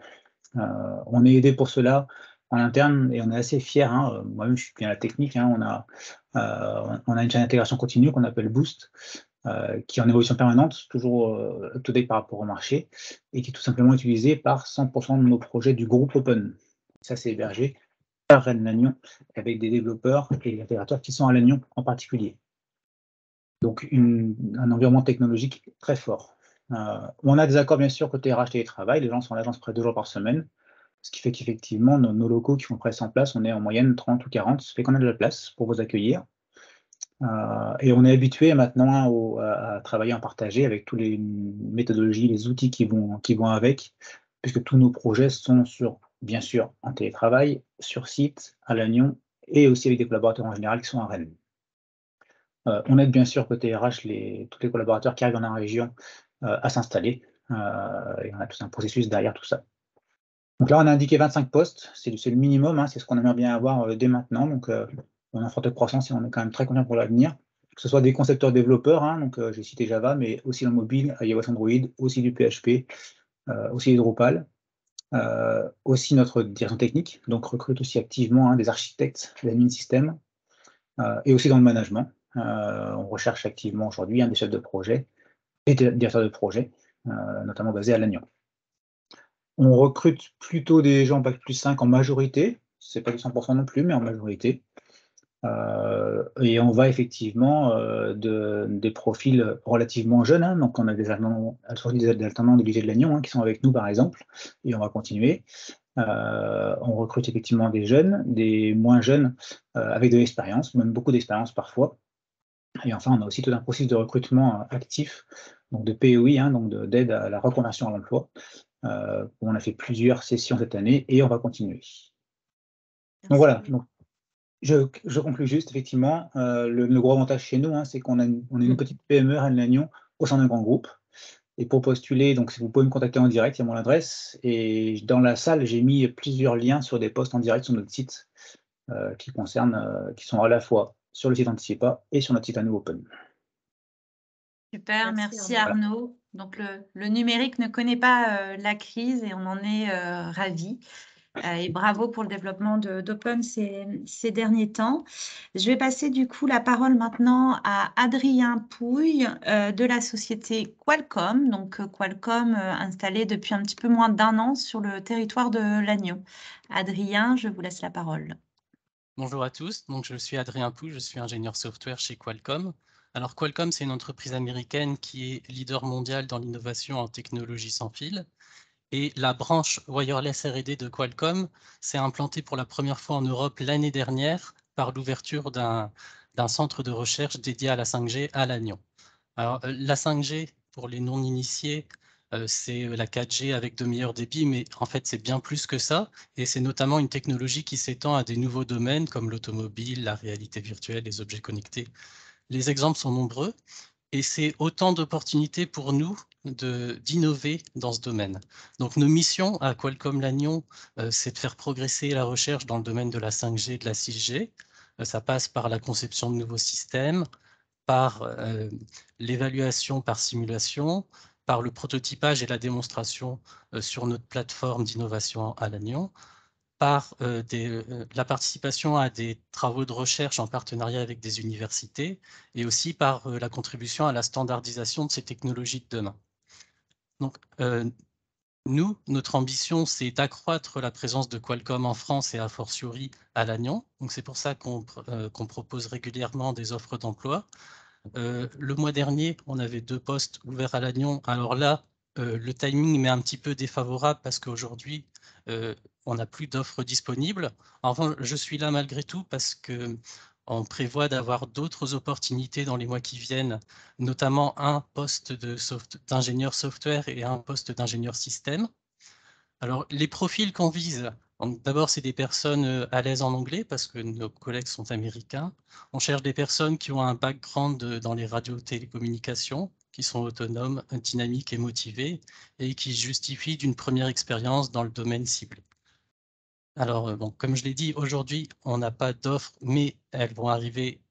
On est aidé pour cela en interne et on est assez fiers, hein. Moi-même, je suis bien à la technique, hein. On a une chaîne d'intégration continue qu'on appelle Boost, qui est en évolution permanente, toujours up-to-date par rapport au marché, et qui est tout simplement utilisée par 100% de nos projets du groupe Open. Ça, c'est hébergé par Rennes-Lannion, avec des développeurs et des intégrateurs qui sont à Lannion en particulier. Donc, un environnement technologique très fort. On a des accords, bien sûr, côté RH télétravail. Les gens sont à l'agence près de 2 jours par semaine, ce qui fait qu'effectivement, nos locaux qui font près 100 places, on est en moyenne 30 ou 40, ça fait qu'on a de la place pour vous accueillir. Et on est habitué maintenant à travailler en partagé avec toutes les méthodologies, les outils qui vont avec, puisque tous nos projets sont bien sûr en télétravail, sur site, à Lannion, et aussi avec des collaborateurs en général qui sont à Rennes. On aide bien sûr côté RH tous les collaborateurs qui arrivent dans la région à s'installer, et on a tout un processus derrière tout ça. Donc là, on a indiqué 25 postes, c'est le minimum, hein, c'est ce qu'on aimerait bien avoir dès maintenant. Donc, on est en forte croissance et on est quand même très confiant pour l'avenir. Que ce soit des concepteurs développeurs, hein, donc j'ai cité Java, mais aussi le mobile, iOS, Android, aussi du PHP, aussi du Drupal, aussi notre direction technique, donc recrute aussi activement, hein, des architectes, des admin système, et aussi dans le management. On recherche activement aujourd'hui, hein, des chefs de projet et des directeurs de projet, notamment basés à Lannion. On recrute plutôt des gens Bac plus 5 en majorité, c'est pas du 100% non plus, mais en majorité. Et on va effectivement des profils relativement jeunes, hein. Donc on a des alternants du lycée de Lannion, hein, qui sont avec nous par exemple, et on va continuer. On recrute effectivement des jeunes, des moins jeunes, avec de l'expérience, même beaucoup d'expérience parfois. Et enfin, on a aussi tout un processus de recrutement actif, donc de PEI, hein, donc d'aide à la reconversion à l'emploi. On a fait plusieurs sessions cette année et on va continuer. Donc voilà. Donc, je conclue juste, effectivement, le gros avantage chez nous, hein, c'est qu'on est une petite PME à Lannion au sein d'un grand groupe. Et pour postuler, donc vous pouvez me contacter en direct, il y a mon adresse. Et dans la salle, j'ai mis plusieurs liens sur des posts en direct sur notre site qui sont à la fois sur le site Anticipa et sur notre site à nous Open. Super, merci Arnaud. Donc le numérique ne connaît pas la crise et on en est ravis. Et bravo pour le développement d'Open ces derniers temps. Je vais passer du coup la parole maintenant à Adrien Pouille de la société Qualcomm. Donc Qualcomm installé depuis un petit peu moins d'1 an sur le territoire de Lannion. Adrien, je vous laisse la parole. Bonjour à tous, donc je suis Adrien Pou, je suis ingénieur software chez Qualcomm. Alors Qualcomm, c'est une entreprise américaine qui est leader mondial dans l'innovation en technologie sans fil. Et la branche Wireless R&D de Qualcomm s'est implantée pour la première fois en Europe l'année dernière par l'ouverture d'un centre de recherche dédié à la 5G à Lannion. Alors la 5G, pour les non-initiés, c'est la 4G avec de meilleurs débits, mais en fait, c'est bien plus que ça. Et c'est notamment une technologie qui s'étend à des nouveaux domaines comme l'automobile, la réalité virtuelle, les objets connectés. Les exemples sont nombreux et c'est autant d'opportunités pour nous d'innover dans ce domaine. Donc, nos missions à Qualcomm Lannion, c'est de faire progresser la recherche dans le domaine de la 5G et de la 6G. Ça passe par la conception de nouveaux systèmes, par l'évaluation par simulation, par le prototypage et la démonstration sur notre plateforme d'innovation à Lannion, par la participation à des travaux de recherche en partenariat avec des universités et aussi par la contribution à la standardisation de ces technologies de demain. Donc, nous, notre ambition, c'est d'accroître la présence de Qualcomm en France et a fortiori à Lannion. Donc, c'est pour ça qu'on propose régulièrement des offres d'emploi. Le mois dernier, on avait 2 postes ouverts à Lannion. Alors là, le timing m'est un petit peu défavorable parce qu'aujourd'hui, on n'a plus d'offres disponibles. Enfin, je suis là malgré tout parce qu'on prévoit d'avoir d'autres opportunités dans les mois qui viennent, notamment un poste d'ingénieur software et un poste d'ingénieur système. Alors, les profils qu'on vise, d'abord, c'est des personnes à l'aise en anglais parce que nos collègues sont américains. On cherche des personnes qui ont un background dans les radios-télécommunications, qui sont autonomes, dynamiques et motivées et qui justifient d'une première expérience dans le domaine ciblé. Alors, bon, comme je l'ai dit, aujourd'hui, on n'a pas d'offres, mais elles vont arriver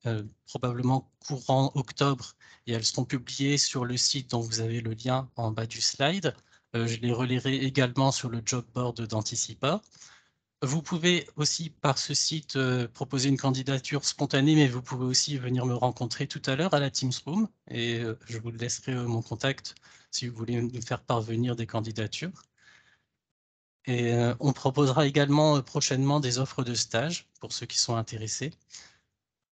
probablement courant octobre et elles seront publiées sur le site dont vous avez le lien en bas du slide. Je les relayerai également sur le job board d'Anticipa. Vous pouvez aussi, par ce site, proposer une candidature spontanée, mais vous pouvez aussi venir me rencontrer tout à l'heure à la Teams Room et je vous laisserai mon contact si vous voulez nous faire parvenir des candidatures. Et on proposera également prochainement des offres de stage pour ceux qui sont intéressés.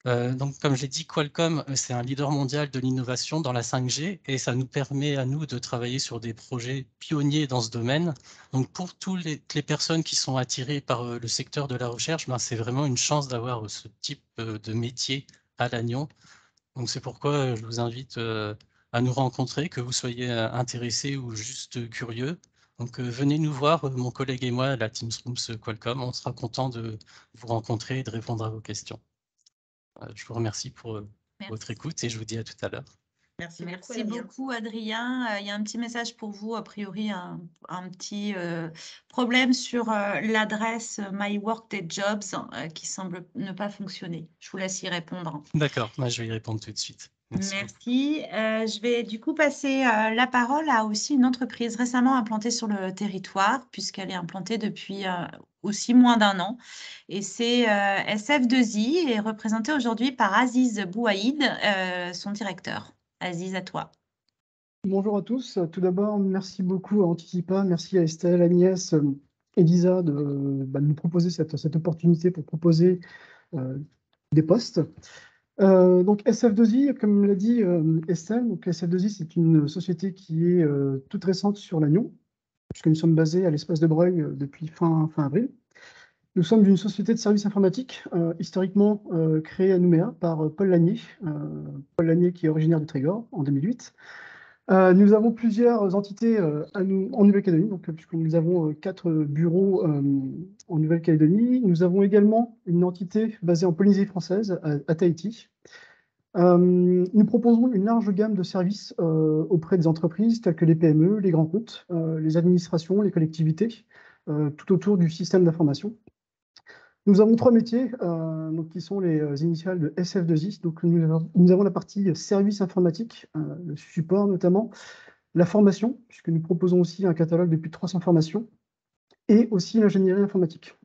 Donc, comme je l'ai dit, Qualcomm, c'est un leader mondial de l'innovation dans la 5G et ça nous permet à nous de travailler sur des projets pionniers dans ce domaine. Donc, pour toutes les personnes qui sont attirées par le secteur de la recherche, ben, c'est vraiment une chance d'avoir ce type de métier à Lannion. Donc, c'est pourquoi je vous invite à nous rencontrer, que vous soyez intéressé ou juste curieux. Donc, venez nous voir, mon collègue et moi, à la Teams Rooms Qualcomm. On sera content de vous rencontrer et de répondre à vos questions. Je vous remercie pour votre écoute et je vous dis à tout à l'heure. Merci beaucoup, Adrien. Il y a un petit message pour vous, a priori, un petit problème sur l'adresse My Workday Jobs qui semble ne pas fonctionner. Je vous laisse y répondre. D'accord, moi, je vais y répondre tout de suite. Merci. Je vais du coup passer la parole à aussi une entreprise récemment implantée sur le territoire, puisqu'elle est implantée depuis aussi moins d'1 an. Et c'est SF2I et représentée aujourd'hui par Aziz Bouaïd, son directeur. Aziz, à toi. Bonjour à tous. Tout d'abord, merci beaucoup à Anticipa, merci à Estelle, Agnès, Elisa de nous proposer cette opportunité pour proposer des postes. Donc SF2I, comme l'a dit Estelle, donc SF2I, c'est une société qui est toute récente sur Lannion, puisque nous sommes basés à l'espace de Breuil depuis fin avril. Nous sommes une société de services informatiques, historiquement créée à Nouméa par Paul Lanier qui est originaire de Trégor en 2008. Nous avons plusieurs entités en Nouvelle-Calédonie, puisque nous avons 4 bureaux en Nouvelle-Calédonie. Nous avons également une entité basée en Polynésie française, à Tahiti. Nous proposons une large gamme de services auprès des entreprises telles que les PME, les grands comptes, les administrations, les collectivités, tout autour du système d'information. Nous avons 3 métiers qui sont les initiales de SF2I. Donc, nous avons la partie service informatique, le support notamment, la formation, puisque nous proposons aussi un catalogue de plus de 300 formations, et aussi l'ingénierie informatique.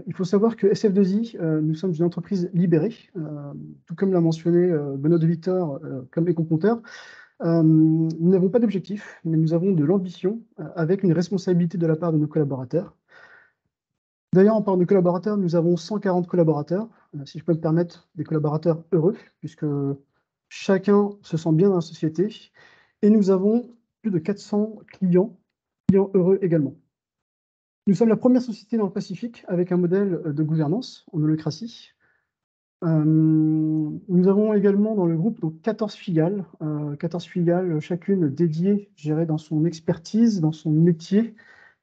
Il faut savoir que SF2I, nous sommes une entreprise libérée, tout comme l'a mentionné Benoît de Victor comme éco-compteur. Nous n'avons pas d'objectif, mais nous avons de l'ambition avec une responsabilité de la part de nos collaborateurs. D'ailleurs, en parlant de collaborateurs, nous avons 140 collaborateurs, si je peux me permettre, des collaborateurs heureux, puisque chacun se sent bien dans la société. Et nous avons plus de 400 clients heureux également. Nous sommes la première société dans le Pacifique avec un modèle de gouvernance en holacratie. Nous avons également dans le groupe donc 14 filiales, chacune dédiée, je dirais, dans son expertise, dans son métier.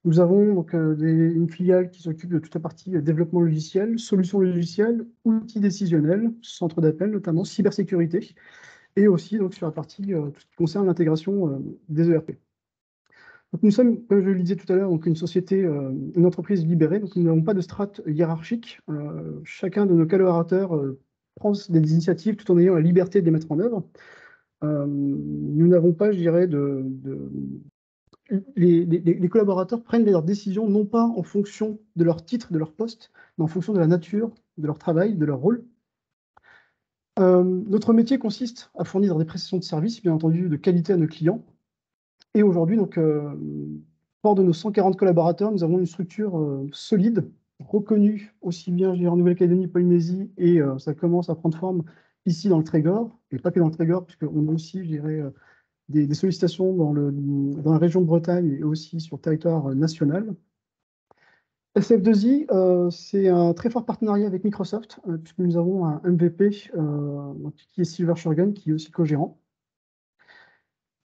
Nous avons donc une filiale qui s'occupe de toute la partie développement logiciel, solutions logicielles, outils décisionnels, centre d'appel notamment, cybersécurité, et aussi donc, sur la partie tout ce qui concerne l'intégration des ERP. Donc, nous sommes, comme je le disais tout à l'heure, donc une société, une entreprise libérée, donc nous n'avons pas de strate hiérarchique. Chacun de nos collaborateurs prend des initiatives tout en ayant la liberté de les mettre en œuvre. Nous n'avons pas, je dirais, les collaborateurs prennent leurs décisions non pas en fonction de leur titre, de leur poste, mais en fonction de la nature de leur travail, de leur rôle. Notre métier consiste à fournir des prestations de services, bien entendu, de qualité à nos clients. Et aujourd'hui, donc, fort de nos 140 collaborateurs, nous avons une structure solide, reconnue aussi bien en Nouvelle-Calédonie, Polynésie, et ça commence à prendre forme ici dans le Trégor, et pas que dans le Trégor, puisqu'on a aussi, je dirais, des sollicitations dans la région de Bretagne et aussi sur le territoire national. SF2I, c'est un très fort partenariat avec Microsoft, puisque nous avons un MVP qui est Silver Shurgan, qui est aussi co-gérant.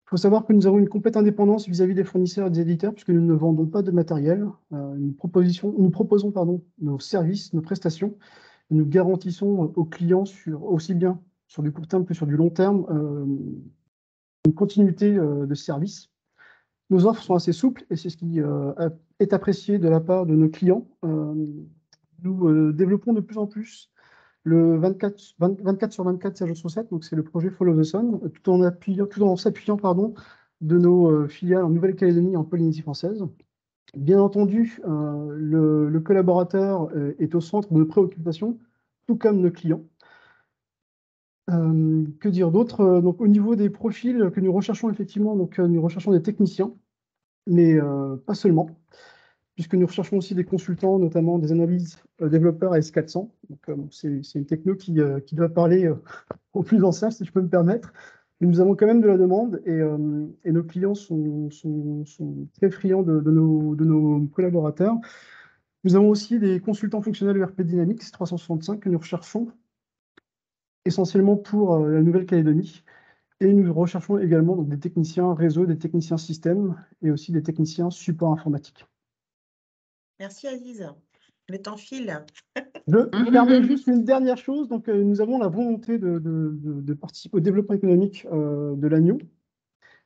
Il faut savoir que nous avons une complète indépendance vis-à-vis des fournisseurs et des éditeurs, puisque nous ne vendons pas de matériel. Nous proposons nos services, nos prestations, et nous garantissons aux clients, aussi bien sur du court terme que sur du long terme, une continuité de service. Nos offres sont assez souples et c'est ce qui est apprécié de la part de nos clients. Nous développons de plus en plus le 24 sur 24, 7 jours sur 7, donc c'est le projet Follow the Sun, tout en s'appuyant de nos filiales en Nouvelle-Calédonie et en Polynésie française. Bien entendu, le collaborateur est au centre de nos préoccupations, tout comme nos clients. Que dire d'autre? Donc, au niveau des profils que nous recherchons effectivement, donc, nous recherchons des techniciens, mais pas seulement, puisque nous recherchons aussi des consultants, notamment des analyses développeurs AS400. Donc, c'est une techno qui doit parler aux plus anciens, si je peux me permettre. Mais nous avons quand même de la demande et nos clients sont très friands de nos collaborateurs. Nous avons aussi des consultants fonctionnels ERP Dynamics 365 que nous recherchons essentiellement pour la Nouvelle-Calédonie. Et nous recherchons également donc, des techniciens réseau, des techniciens système et aussi des techniciens support informatique. Merci Aziz. Le temps file. Je permets juste une dernière chose. Donc, nous avons la volonté de participer au développement économique de l'Agneau.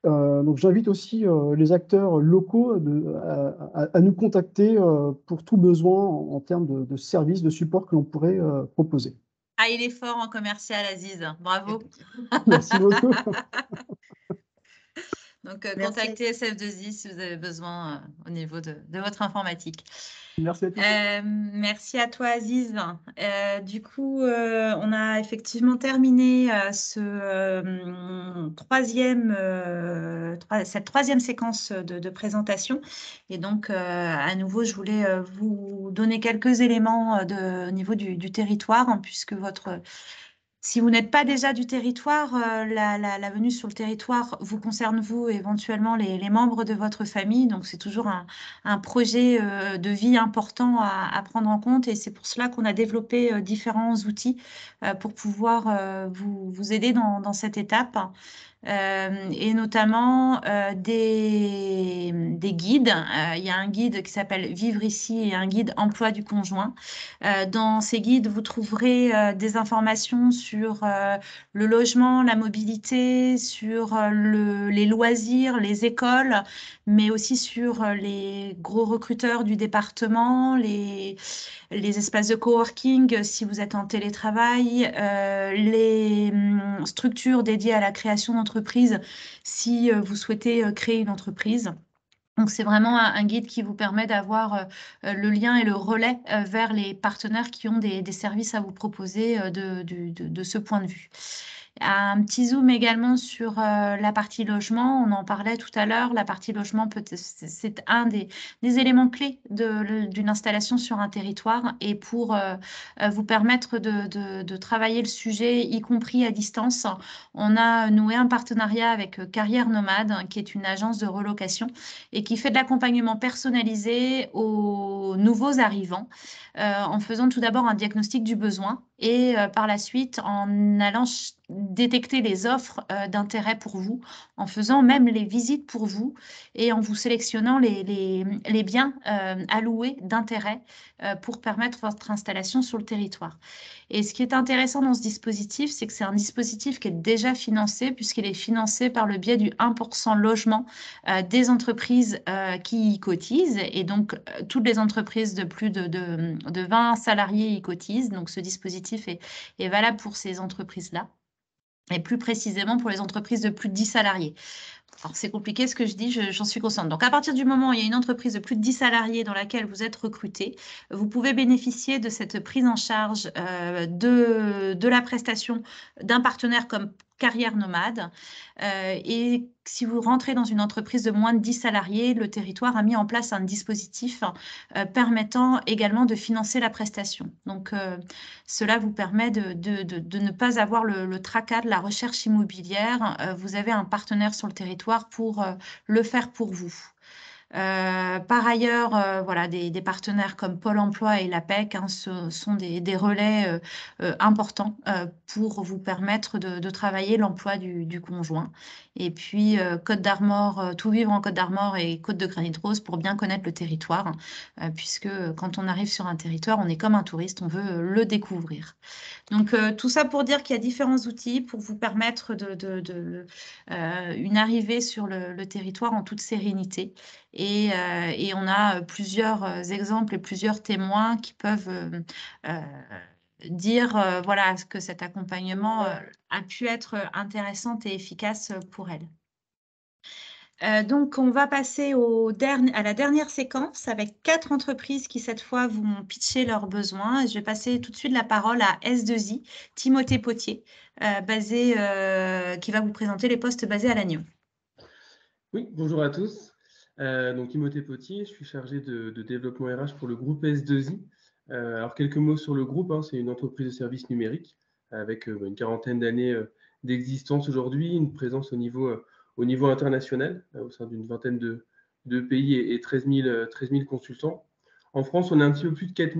Donc, j'invite aussi les acteurs locaux à nous contacter pour tout besoin en termes de services, de support que l'on pourrait proposer. Ah, il est fort en commercial, Aziz. Bravo. Merci beaucoup. Donc, contactez SF2I si vous avez besoin au niveau de votre informatique. Merci à tous. Merci à toi, Aziz. Du coup, on a effectivement terminé cette troisième séquence de présentation. Et donc, à nouveau, je voulais vous donner quelques éléments au niveau du territoire, hein, puisque si vous n'êtes pas déjà du territoire, la venue sur le territoire vous concerne vous, éventuellement les membres de votre famille. Donc, c'est toujours un projet de vie important à prendre en compte. Et c'est pour cela qu'on a développé différents outils pour pouvoir vous aider dans cette étape. Et notamment des guides. Il y a un guide qui s'appelle Vivre ici et un guide Emploi du conjoint. Dans ces guides, vous trouverez des informations sur le logement, la mobilité, sur les loisirs, les écoles, mais aussi sur les gros recruteurs du département, les espaces de coworking si vous êtes en télétravail, les structures dédiées à la création d'entreprises si vous souhaitez créer une entreprise. Donc, c'est vraiment un guide qui vous permet d'avoir le lien et le relais vers les partenaires qui ont des services à vous proposer de ce point de vue. Un petit zoom également sur la partie logement. On en parlait tout à l'heure. La partie logement, c'est un des éléments clés d'une installation sur un territoire. Et pour vous permettre de travailler le sujet, y compris à distance, on a noué un partenariat avec Carrière Nomade, qui est une agence de relocation et qui fait de l'accompagnement personnalisé aux nouveaux arrivants, en faisant tout d'abord un diagnostic du besoin et par la suite en allant détecter les offres d'intérêt pour vous, en faisant même les visites pour vous et en vous sélectionnant les biens alloués d'intérêt pour permettre votre installation sur le territoire. Et ce qui est intéressant dans ce dispositif, c'est que c'est un dispositif qui est déjà financé puisqu'il est financé par le biais du 1% logement des entreprises qui y cotisent. Et donc, toutes les entreprises de plus de 20 salariés y cotisent. Donc, ce dispositif est valable pour ces entreprises-là. Et plus précisément pour les entreprises de plus de 10 salariés. Alors, c'est compliqué ce que je dis, j'en suis consciente. Donc, à partir du moment où il y a une entreprise de plus de 10 salariés dans laquelle vous êtes recruté, vous pouvez bénéficier de cette prise en charge de la prestation d'un partenaire comme Carrière Nomade. Et si vous rentrez dans une entreprise de moins de 10 salariés, le territoire a mis en place un dispositif permettant également de financer la prestation. Donc, cela vous permet de ne pas avoir le tracas de la recherche immobilière. Vous avez un partenaire sur le territoire pour le faire pour vous. Par ailleurs, voilà, des partenaires comme Pôle emploi et l'APEC ce sont des relais importants pour vous permettre de travailler l'emploi du conjoint. Et puis, Côte d'Armor, Tout vivre en Côte d'Armor et Côte de Granit Rose pour bien connaître le territoire, puisque quand on arrive sur un territoire, on est comme un touriste, on veut le découvrir. Donc, tout ça pour dire qu'il y a différents outils pour vous permettre une arrivée sur le territoire en toute sérénité. Et on a plusieurs exemples et plusieurs témoins qui peuvent dire voilà, que cet accompagnement a pu être intéressant et efficace pour elle. Donc, on va passer à la dernière séquence avec 4 entreprises qui, cette fois, vont pitcher leurs besoins. Je vais passer tout de suite la parole à S2I, Timothée Potier, qui va vous présenter les postes basés à Lannion. Oui, bonjour à tous. Donc, Timothée Potier, je suis chargé de développement RH pour le groupe S2I. Alors, quelques mots sur le groupe. C'est une entreprise de services numériques avec une quarantaine d'années d'existence aujourd'hui, une présence au niveau international, au sein d'une vingtaine de pays et 13 000 consultants. En France, on a un petit peu plus de 4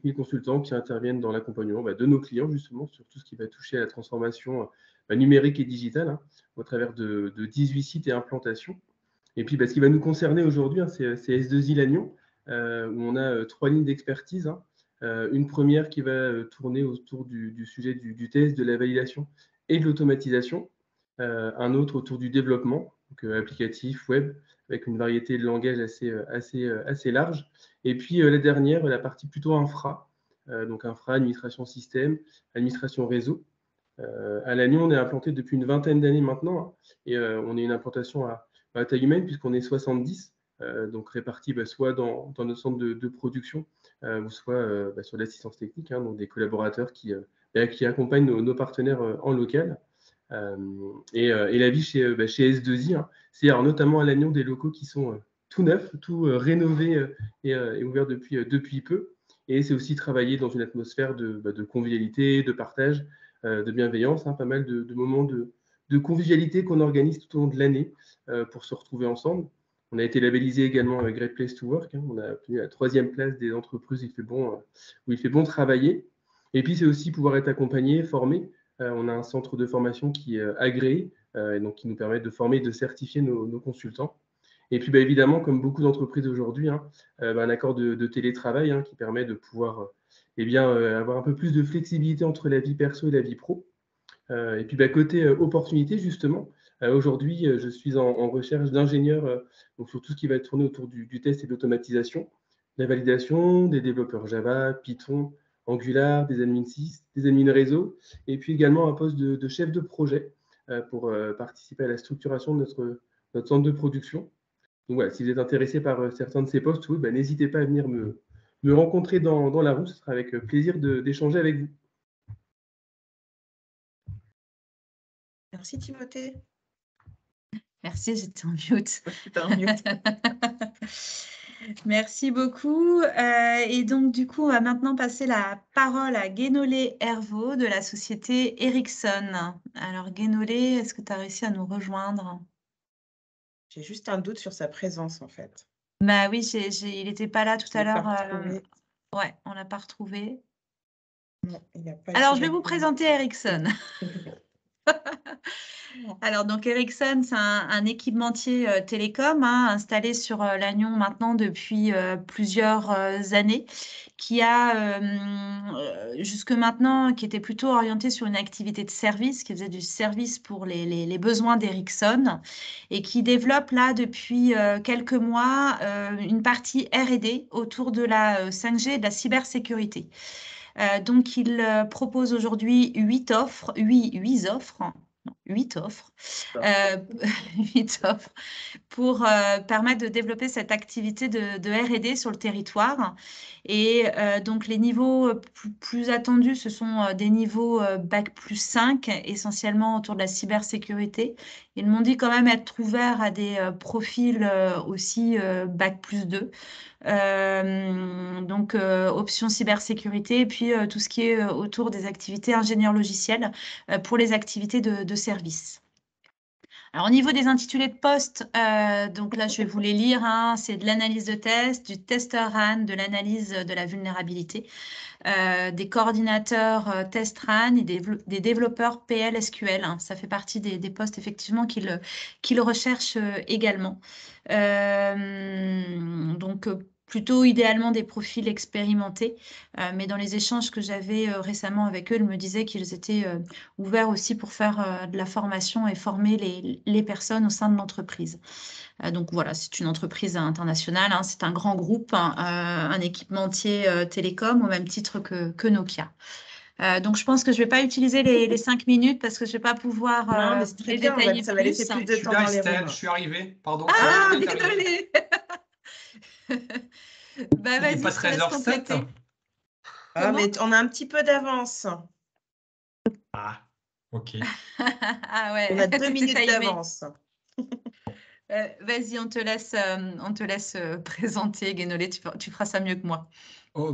000 consultants qui interviennent dans l'accompagnement de nos clients, justement, sur tout ce qui va toucher à la transformation numérique et digitale, au travers de 18 sites et implantations. Et puis, ce qui va nous concerner aujourd'hui, c'est S2I Lannion, où on a 3 lignes d'expertise. Une première qui va tourner autour du sujet du test, de la validation et de l'automatisation. Un autre autour du développement, donc applicatif, web, avec une variété de langages assez large. Et puis la dernière, la partie plutôt infra, donc infra, administration système, administration réseau. À Lannion, on est implanté depuis une vingtaine d'années maintenant, et on est une implantation à taille humaine puisqu'on est 70, donc répartis soit dans notre centre de production, ou soit sur l'assistance technique, donc des collaborateurs qui accompagnent nos partenaires en local. Et la vie chez S2I, c'est notamment à Lannion des locaux qui sont tout neufs, tout rénovés et ouverts depuis peu. Et c'est aussi travailler dans une atmosphère de convivialité, de partage, de bienveillance, pas mal de moments de convivialité qu'on organise tout au long de l'année pour se retrouver ensemble. On a été labellisé également Great Place to Work. On a obtenu la 3e place des entreprises où il fait bon travailler. Et puis, c'est aussi pouvoir être accompagné, formé. On a un centre de formation qui est agréé, et donc qui nous permet de former et de certifier nos consultants. Et puis, évidemment, comme beaucoup d'entreprises aujourd'hui, un accord de télétravail qui permet de pouvoir avoir un peu plus de flexibilité entre la vie perso et la vie pro. Et puis, côté opportunité, justement, aujourd'hui, je suis en recherche d'ingénieurs donc sur tout ce qui va tourner autour du test et de l'automatisation, la validation, des développeurs Java, Python, Angular, des admins SIS, des admins réseau, et puis également un poste de chef de projet pour participer à la structuration de notre centre de production. Donc voilà, si vous êtes intéressé par certains de ces postes, oui, n'hésitez pas à venir me rencontrer dans la roue, ce sera avec plaisir d'échanger avec vous. Merci Timothée. Merci, j'étais en mute. T'es en mute. Merci beaucoup. Et donc, du coup, on va maintenant passer la parole à Guénolé Hervaux de la société Ericsson. Alors, Guénolé, est-ce que tu as réussi à nous rejoindre? J'ai juste un doute sur sa présence en fait. Bah oui, il n'était pas là tout Je à l'ai pas l'heure. retrouvé. Ouais, on l'a pas retrouvé. Non, il n'a pas Alors, été je vais vous retrouvé. présenter Ericsson. Alors, donc Ericsson, c'est un équipementier télécom installé sur Lannion maintenant depuis plusieurs années, qui a jusque maintenant, qui était plutôt orienté sur une activité de service, qui faisait du service pour les besoins d'Ericsson et qui développe là depuis quelques mois une partie R&D autour de la 5G et de la cybersécurité. Donc, il propose aujourd'hui 8 offres, 8 offres. Non, 8 offres, 8 offres pour permettre de développer cette activité de R&D sur le territoire. Et donc, les niveaux plus attendus, ce sont des niveaux Bac plus 5, essentiellement autour de la cybersécurité. Ils m'ont dit quand même être ouverts à des profils aussi Bac plus 2. Donc, option cybersécurité, et puis tout ce qui est autour des activités ingénieur logiciel pour les activités de service. Alors, au niveau des intitulés de poste, donc là, je vais vous les lire. C'est de l'analyse de test, du testeur RAN, de l'analyse de la vulnérabilité, des coordinateurs test RAN et des développeurs PL SQL. Ça fait partie des postes, effectivement, qu'ils recherchent également. Donc, plutôt idéalement des profils expérimentés. Mais dans les échanges que j'avais récemment avec eux, ils me disaient qu'ils étaient ouverts aussi pour faire de la formation et former les personnes au sein de l'entreprise. Donc voilà, c'est une entreprise internationale, c'est un grand groupe, un équipementier télécom au même titre que Nokia. Donc je pense que je ne vais pas utiliser les 5 minutes parce que je ne vais pas pouvoir Non, mais c'est très les bien, détailler ça va laisser plus de temps dans les Estelle, rooms. je suis arrivé, pardon. Ah, Estelle est arrivée. désolé. Bah, Il n'est vas-y, pas je te laisse 13h07. compléter. Ah, Comment? mais on a un petit peu d'avance. Ah, ok. Ah ouais, On a 2 t'étais minutes timé. d'avance. Vas-y, on te laisse présenter, Guénolé, tu feras ça mieux que moi. Oh,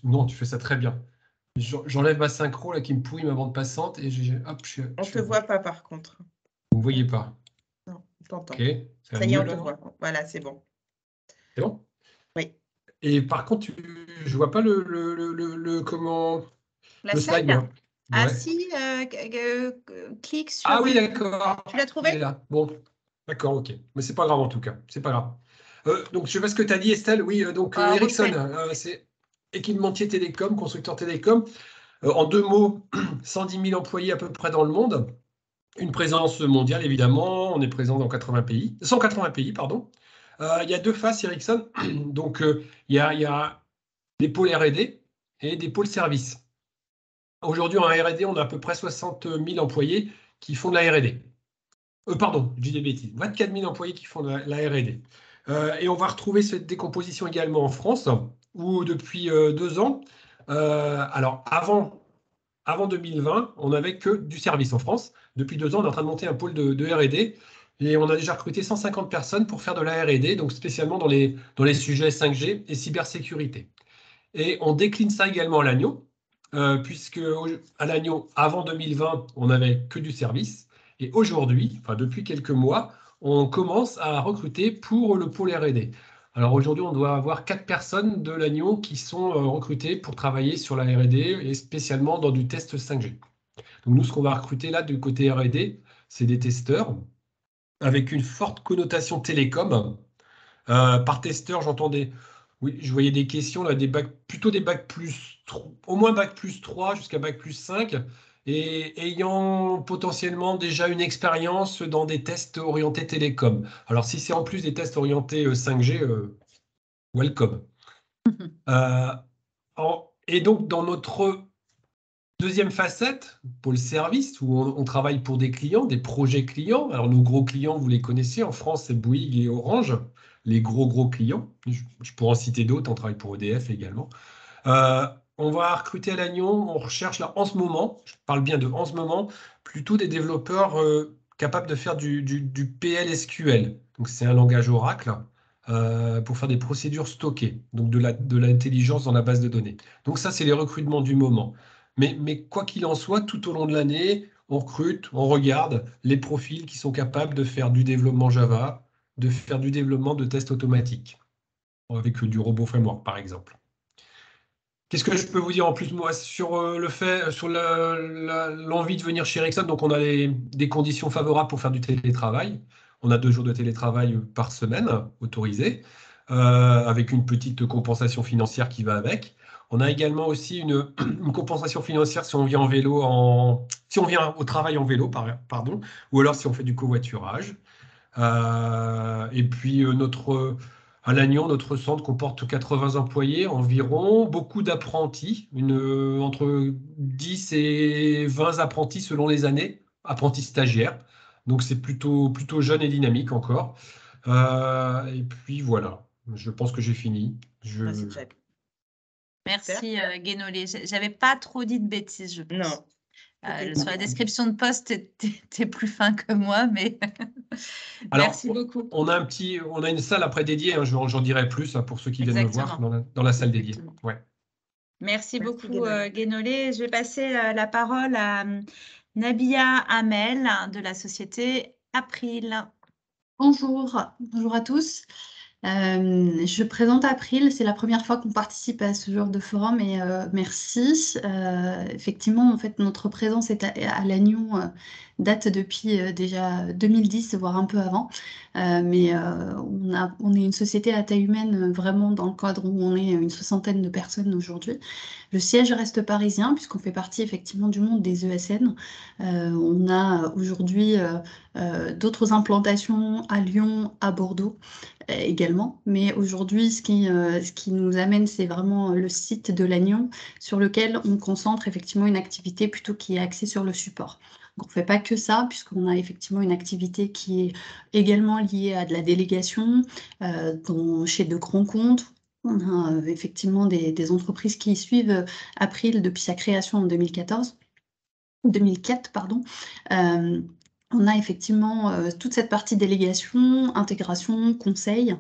non, tu fais ça très bien. J'enlève ma synchro là qui me pourrit ma bande passante et hop, On ne te voit pas par contre. Vous ne me voyez pas. Non, on t'entend. Ok, ça va Ça y est, mieux on te là, non? voit. Voilà, c'est bon. C'est bon? Oui. Et par contre, je vois pas comment La le slide, slide? moi. Ah Ouais. si, clique sur... Ah oui, d'accord. Tu l'as Il est trouvé? là. Bon, d'accord, ok. Mais c'est pas grave en tout cas. C'est pas grave. Donc, je sais pas ce que tu as dit, Estelle. Oui, donc Ericsson, c'est équipementier télécom, constructeur télécom. En 2 mots, 110 000 employés à peu près dans le monde. Une présence mondiale, évidemment. On est présent dans 180 pays, pardon. Il y a 2 faces, Ericsson. Donc, il y a des pôles R&D et des pôles services. Aujourd'hui, en R&D, on a à peu près 60 000 employés qui font de la R&D. Pardon, je dis des bêtises. 24 000 employés qui font de la R&D. Et on va retrouver cette décomposition également en France, où depuis 2 ans, alors avant 2020, on n'avait que du service en France. Depuis 2 ans, on est en train de monter un pôle de R&D et on a déjà recruté 150 personnes pour faire de la R&D, donc spécialement dans les sujets 5G et cybersécurité. Et on décline ça également à l'agneau, puisque à l'agneau, avant 2020, on n'avait que du service. Et aujourd'hui, enfin depuis quelques mois, on commence à recruter pour le pôle R&D. Alors aujourd'hui, on doit avoir 4 personnes de l'agneau qui sont recrutées pour travailler sur la R&D et spécialement dans du test 5G. Donc nous, ce qu'on va recruter là du côté R&D, c'est des testeurs avec une forte connotation télécom. Par testeur, j'entendais... Oui, je voyais des questions, là, plutôt des bac plus 3, au moins bac plus 3 jusqu'à bac plus 5, et ayant potentiellement déjà une expérience dans des tests orientés télécom. Alors, si c'est en plus des tests orientés 5G, welcome. Et donc, dans notre deuxième facette, pour le service, où on travaille pour des clients, des projets clients. Alors, nos gros clients, vous les connaissez, en France, c'est Bouygues et Orange, les gros clients. Je pourrais en citer d'autres, on travaille pour EDF également. on va recruter à Lannion, on recherche là en ce moment, je parle bien de en ce moment, plutôt des développeurs capables de faire du PL/SQL. Donc c'est un langage Oracle pour faire des procédures stockées, donc de l'intelligence dans la base de données. Donc ça, c'est les recrutements du moment. Mais quoi qu'il en soit, tout au long de l'année, on recrute, on regarde les profils qui sont capables de faire du développement Java, de faire du développement de tests automatiques, avec du robot framework, par exemple. Qu'est-ce que je peux vous dire en plus, moi, sur le fait, sur l'envie de venir chez Ericsson? Donc, on a des conditions favorables pour faire du télétravail. On a 2 jours de télétravail par semaine autorisés, avec une petite compensation financière qui va avec. On a également aussi une compensation financière si on vient en vélo, si on vient au travail en vélo, pardon, ou alors si on fait du covoiturage. Et puis à Lannion, notre centre comporte 80 employés environ, beaucoup d'apprentis, entre 10 et 20 apprentis selon les années, apprentis stagiaires. Donc c'est plutôt jeune et dynamique encore. Et puis voilà, je pense que j'ai fini. Merci Guénolé. J'avais pas trop dit de bêtises, je pense. Non. Sur la description de poste, t'es plus fin que moi, mais Alors, merci beaucoup. On a une salle après dédiée, hein, j'en dirai plus pour ceux qui viennent me voir dans la salle dédiée. Ouais. Merci beaucoup Guénolé. Je vais passer la parole à Nabia Hamel de la société April. Bonjour à tous. Je présente April, c'est la première fois qu'on participe à ce genre de forum et merci. Effectivement, en fait, notre présence à Lannion date depuis déjà 2010, voire un peu avant. Mais on est une société à taille humaine vraiment dans le cadre où on est une 60aine de personnes aujourd'hui. Le siège reste parisien puisqu'on fait partie effectivement du monde des ESN. On a aujourd'hui d'autres implantations à Lyon, à Bordeaux également. Mais aujourd'hui, ce qui nous amène, c'est vraiment le site de Lannion sur lequel on concentre effectivement une activité plutôt qui est axée sur le support. Donc, on ne fait pas que ça, puisqu'on a effectivement une activité qui est également liée à de la délégation chez de grands comptes. On a effectivement des entreprises qui suivent April depuis sa création en 2004, pardon. On a effectivement toute cette partie délégation, intégration, conseil.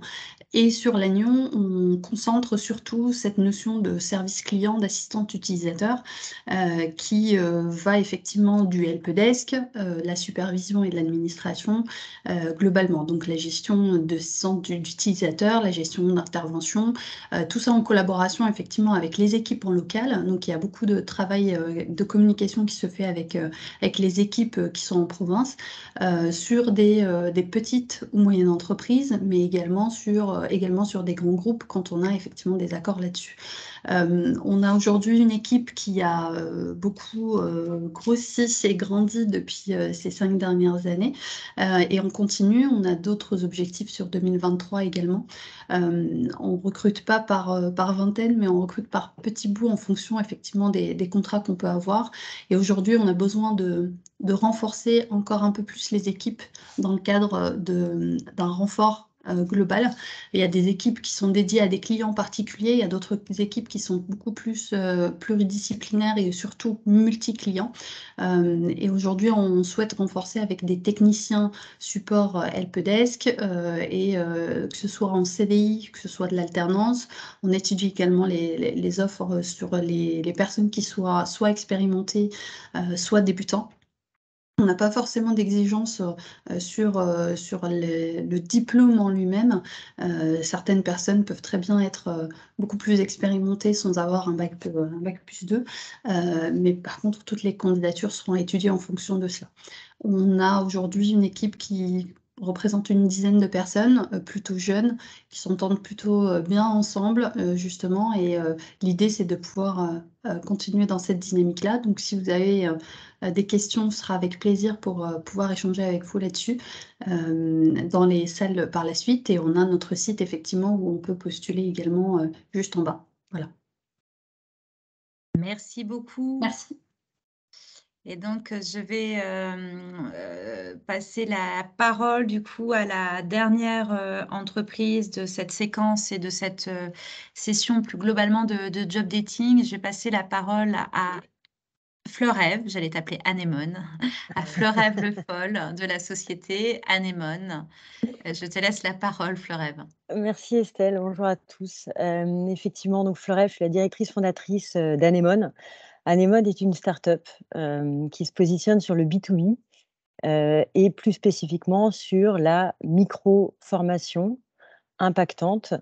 Et sur Lannion, on concentre surtout cette notion de service client, d'assistant utilisateur, qui va effectivement du helpdesk, la supervision et de l'administration globalement. Donc la gestion de centre d'utilisateurs, la gestion d'intervention, tout ça en collaboration effectivement avec les équipes en local. Donc il y a beaucoup de travail de communication qui se fait avec les équipes qui sont en province, sur des petites ou moyennes entreprises, mais également sur des grands groupes quand on a effectivement des accords là-dessus. On a aujourd'hui une équipe qui a beaucoup grossi et grandi depuis ces 5 dernières années et on continue. On a d'autres objectifs sur 2023 également. On ne recrute pas par vingtaine, mais on recrute par petits bouts en fonction effectivement des contrats qu'on peut avoir. Et aujourd'hui, on a besoin de renforcer encore un peu plus les équipes dans le cadre d'un renfort global. Il y a des équipes qui sont dédiées à des clients particuliers, il y a d'autres équipes qui sont beaucoup plus pluridisciplinaires et surtout multi-clients. Et aujourd'hui, on souhaite renforcer avec des techniciens support helpdesk et que ce soit en CDI, que ce soit de l'alternance. On étudie également les offres sur les personnes qui soient soit expérimentées, soit débutants. On n'a pas forcément d'exigence sur le diplôme en lui-même. Certaines personnes peuvent très bien être beaucoup plus expérimentées sans avoir un bac plus 2. Mais par contre, toutes les candidatures seront étudiées en fonction de cela. On a aujourd'hui une équipe qui représente une dizaine de personnes plutôt jeunes qui s'entendent plutôt bien ensemble justement et l'idée c'est de pouvoir continuer dans cette dynamique-là. Donc si vous avez des questions, ce sera avec plaisir pour pouvoir échanger avec vous là-dessus dans les salles par la suite et on a notre site effectivement où on peut postuler également juste en bas. Voilà. Merci beaucoup. Merci. Et donc, je vais passer la parole du coup à la dernière entreprise de cette séquence et de cette session plus globalement de job dating. Je vais passer la parole à Fleurève, j'allais t'appeler Anémone, à Fleurève Le Foll de la société Anémone. Je te laisse la parole, Fleurève. Merci Estelle, bonjour à tous. Effectivement, donc Fleurève, je suis la directrice fondatrice d'Anémone. Anémone est une start-up qui se positionne sur le B2B et plus spécifiquement sur la micro-formation impactante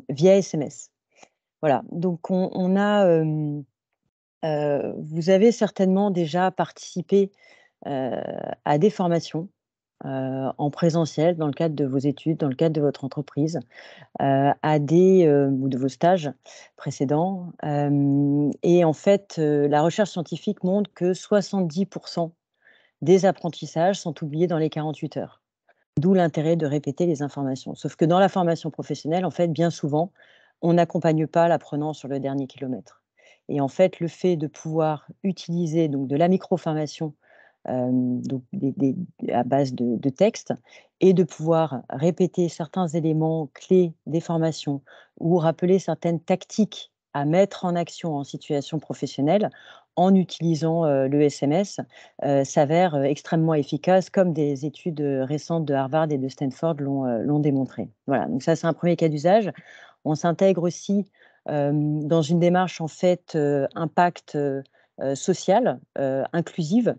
via SMS. Voilà, donc on a, vous avez certainement déjà participé à des formations en présentiel dans le cadre de vos études, dans le cadre de votre entreprise, à des ou de vos stages précédents. Et en fait, la recherche scientifique montre que 70% des apprentissages sont oubliés dans les 48 heures. D'où l'intérêt de répéter les informations. Sauf que dans la formation professionnelle, en fait, bien souvent, on n'accompagne pas l'apprenant sur le dernier kilomètre. Et en fait, le fait de pouvoir utiliser donc de la micro-formation donc à base de texte et de pouvoir répéter certains éléments clés des formations ou rappeler certaines tactiques à mettre en action en situation professionnelle en utilisant le SMS s'avère extrêmement efficace, comme des études récentes de Harvard et de Stanford l'ont démontré. Voilà, donc ça c'est un premier cas d'usage. On s'intègre aussi dans une démarche en fait impact social, inclusive,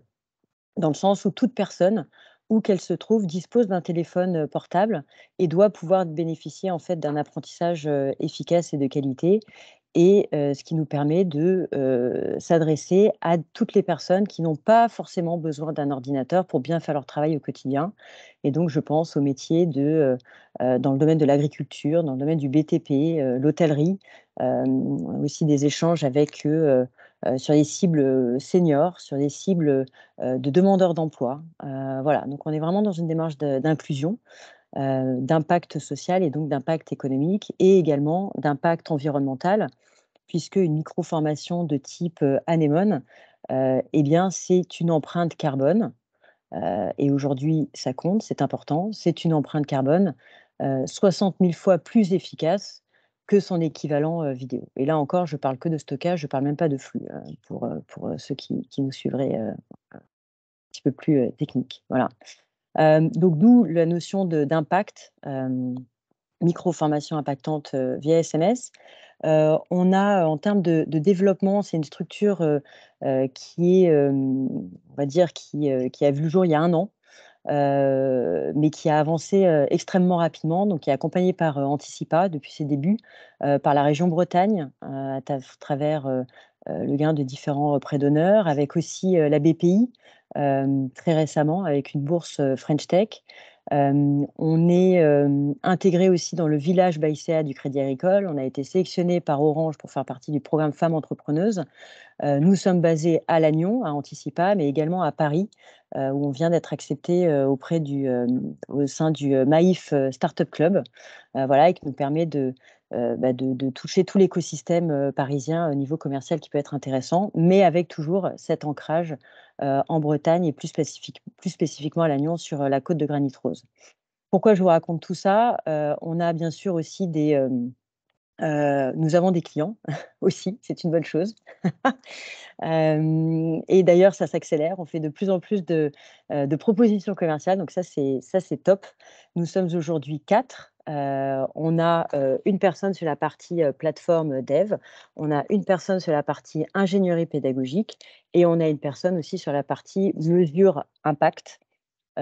dans le sens où toute personne, où qu'elle se trouve, dispose d'un téléphone portable et doit pouvoir bénéficier en fait d'un apprentissage efficace et de qualité. Et ce qui nous permet de s'adresser à toutes les personnes qui n'ont pas forcément besoin d'un ordinateur pour bien faire leur travail au quotidien. Et donc, je pense aux métiers dans le domaine de l'agriculture, dans le domaine du BTP, l'hôtellerie, aussi des échanges avec eux sur les cibles seniors, sur des cibles de demandeurs d'emploi. Voilà, donc on est vraiment dans une démarche d'inclusion, d'impact social et donc d'impact économique et également d'impact environnemental, puisque une micro-formation de type Anémone, eh bien, c'est une empreinte carbone. Et aujourd'hui, ça compte, c'est important. C'est une empreinte carbone 60 000 fois plus efficace que son équivalent vidéo. Et là encore, je ne parle que de stockage, je ne parle même pas de flux, pour ceux qui nous suivraient un petit peu plus technique. Voilà. Donc, d'où la notion d'impact, micro-formation impactante via SMS. On a, en termes de développement, c'est une structure qui est, on va dire, qui a vu le jour il y a 1 an, mais qui a avancé extrêmement rapidement, donc qui est accompagnée par Anticipa depuis ses débuts, par la région Bretagne, à travers le gain de différents prêts d'honneur, avec aussi la BPI, très récemment, avec une bourse French Tech. On est intégré aussi dans le village Baïséa du Crédit Agricole. On a été sélectionné par Orange pour faire partie du programme Femmes Entrepreneuses. Nous sommes basés à Lannion, à Anticipa, mais également à Paris, où on vient d'être accepté au sein du Maïf Startup Club, voilà, et qui nous permet de toucher tout l'écosystème parisien au niveau commercial qui peut être intéressant, mais avec toujours cet ancrage en Bretagne et plus spécifiquement à Lannion sur la côte de Granit Rose. Pourquoi je vous raconte tout ça? On a bien sûr aussi nous avons des clients aussi, c'est une bonne chose. Et d'ailleurs, ça s'accélère. On fait de plus en plus de propositions commerciales, donc ça, c'est top. Nous sommes aujourd'hui 4. On a une personne sur la partie plateforme dev, on a une personne sur la partie ingénierie pédagogique et on a une personne aussi sur la partie mesure impact,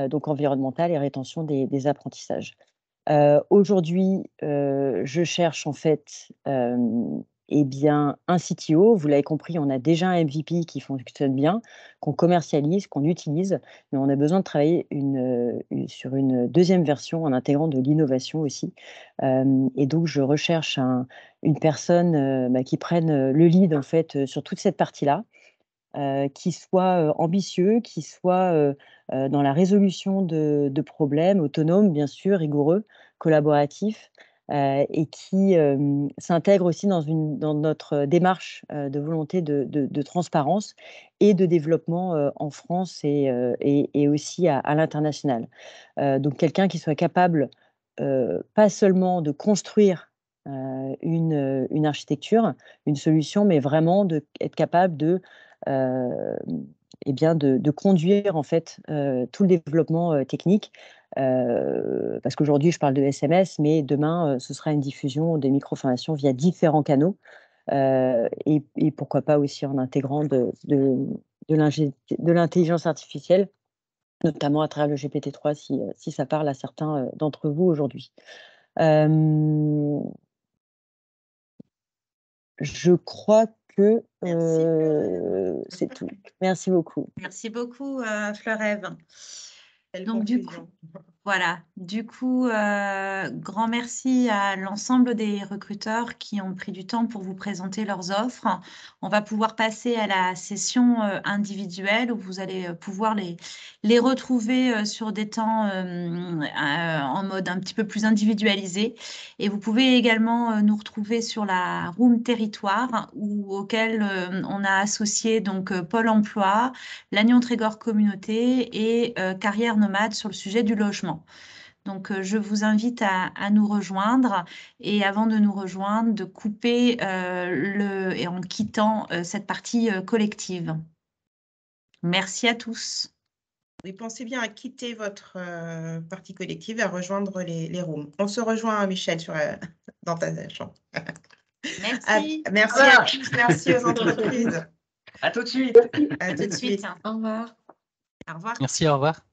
donc environnementale et rétention des apprentissages. Aujourd'hui, je cherche en fait eh bien, un CTO. Vous l'avez compris, on a déjà un MVP qui fonctionne bien, qu'on commercialise, qu'on utilise, mais on a besoin de travailler sur une deuxième version en intégrant de l'innovation aussi. Et donc, je recherche une personne qui prenne le lead en fait sur toute cette partie-là. Qui soit ambitieux, qui soit dans la résolution de problèmes, autonome, bien sûr, rigoureux, collaboratif, et qui s'intègre aussi dans notre démarche de volonté de transparence et de développement en France et aussi à l'international. Donc quelqu'un qui soit capable pas seulement de construire une architecture, une solution, mais vraiment être capable de conduire en fait tout le développement technique. Parce qu'aujourd'hui, je parle de SMS, mais demain, ce sera une diffusion des micro-formations via différents canaux. Et pourquoi pas aussi en intégrant de l'intelligence artificielle, notamment à travers le GPT-3, si ça parle à certains d'entre vous aujourd'hui. Je crois que c'est tout. Merci beaucoup. Merci beaucoup, Fleur-Ève. Donc, du coup, voilà. Du coup, grand merci à l'ensemble des recruteurs qui ont pris du temps pour vous présenter leurs offres. On va pouvoir passer à la session individuelle où vous allez pouvoir les retrouver sur des temps en mode un petit peu plus individualisé. Et vous pouvez également nous retrouver sur la Room Territoire auquel on a associé donc Pôle emploi, Lannion Trégor Communauté et Carrière Nomade sur le sujet du logement. Donc, je vous invite à nous rejoindre et avant de nous rejoindre, de couper et en quittant cette partie collective. Merci à tous. Et pensez bien à quitter votre partie collective et à rejoindre les rooms. On se rejoint, Michel, dans ta chambre. Merci. Merci à tous, merci aux entreprises. À tout de suite. À tout de suite. Au revoir. Au revoir. Merci, au revoir.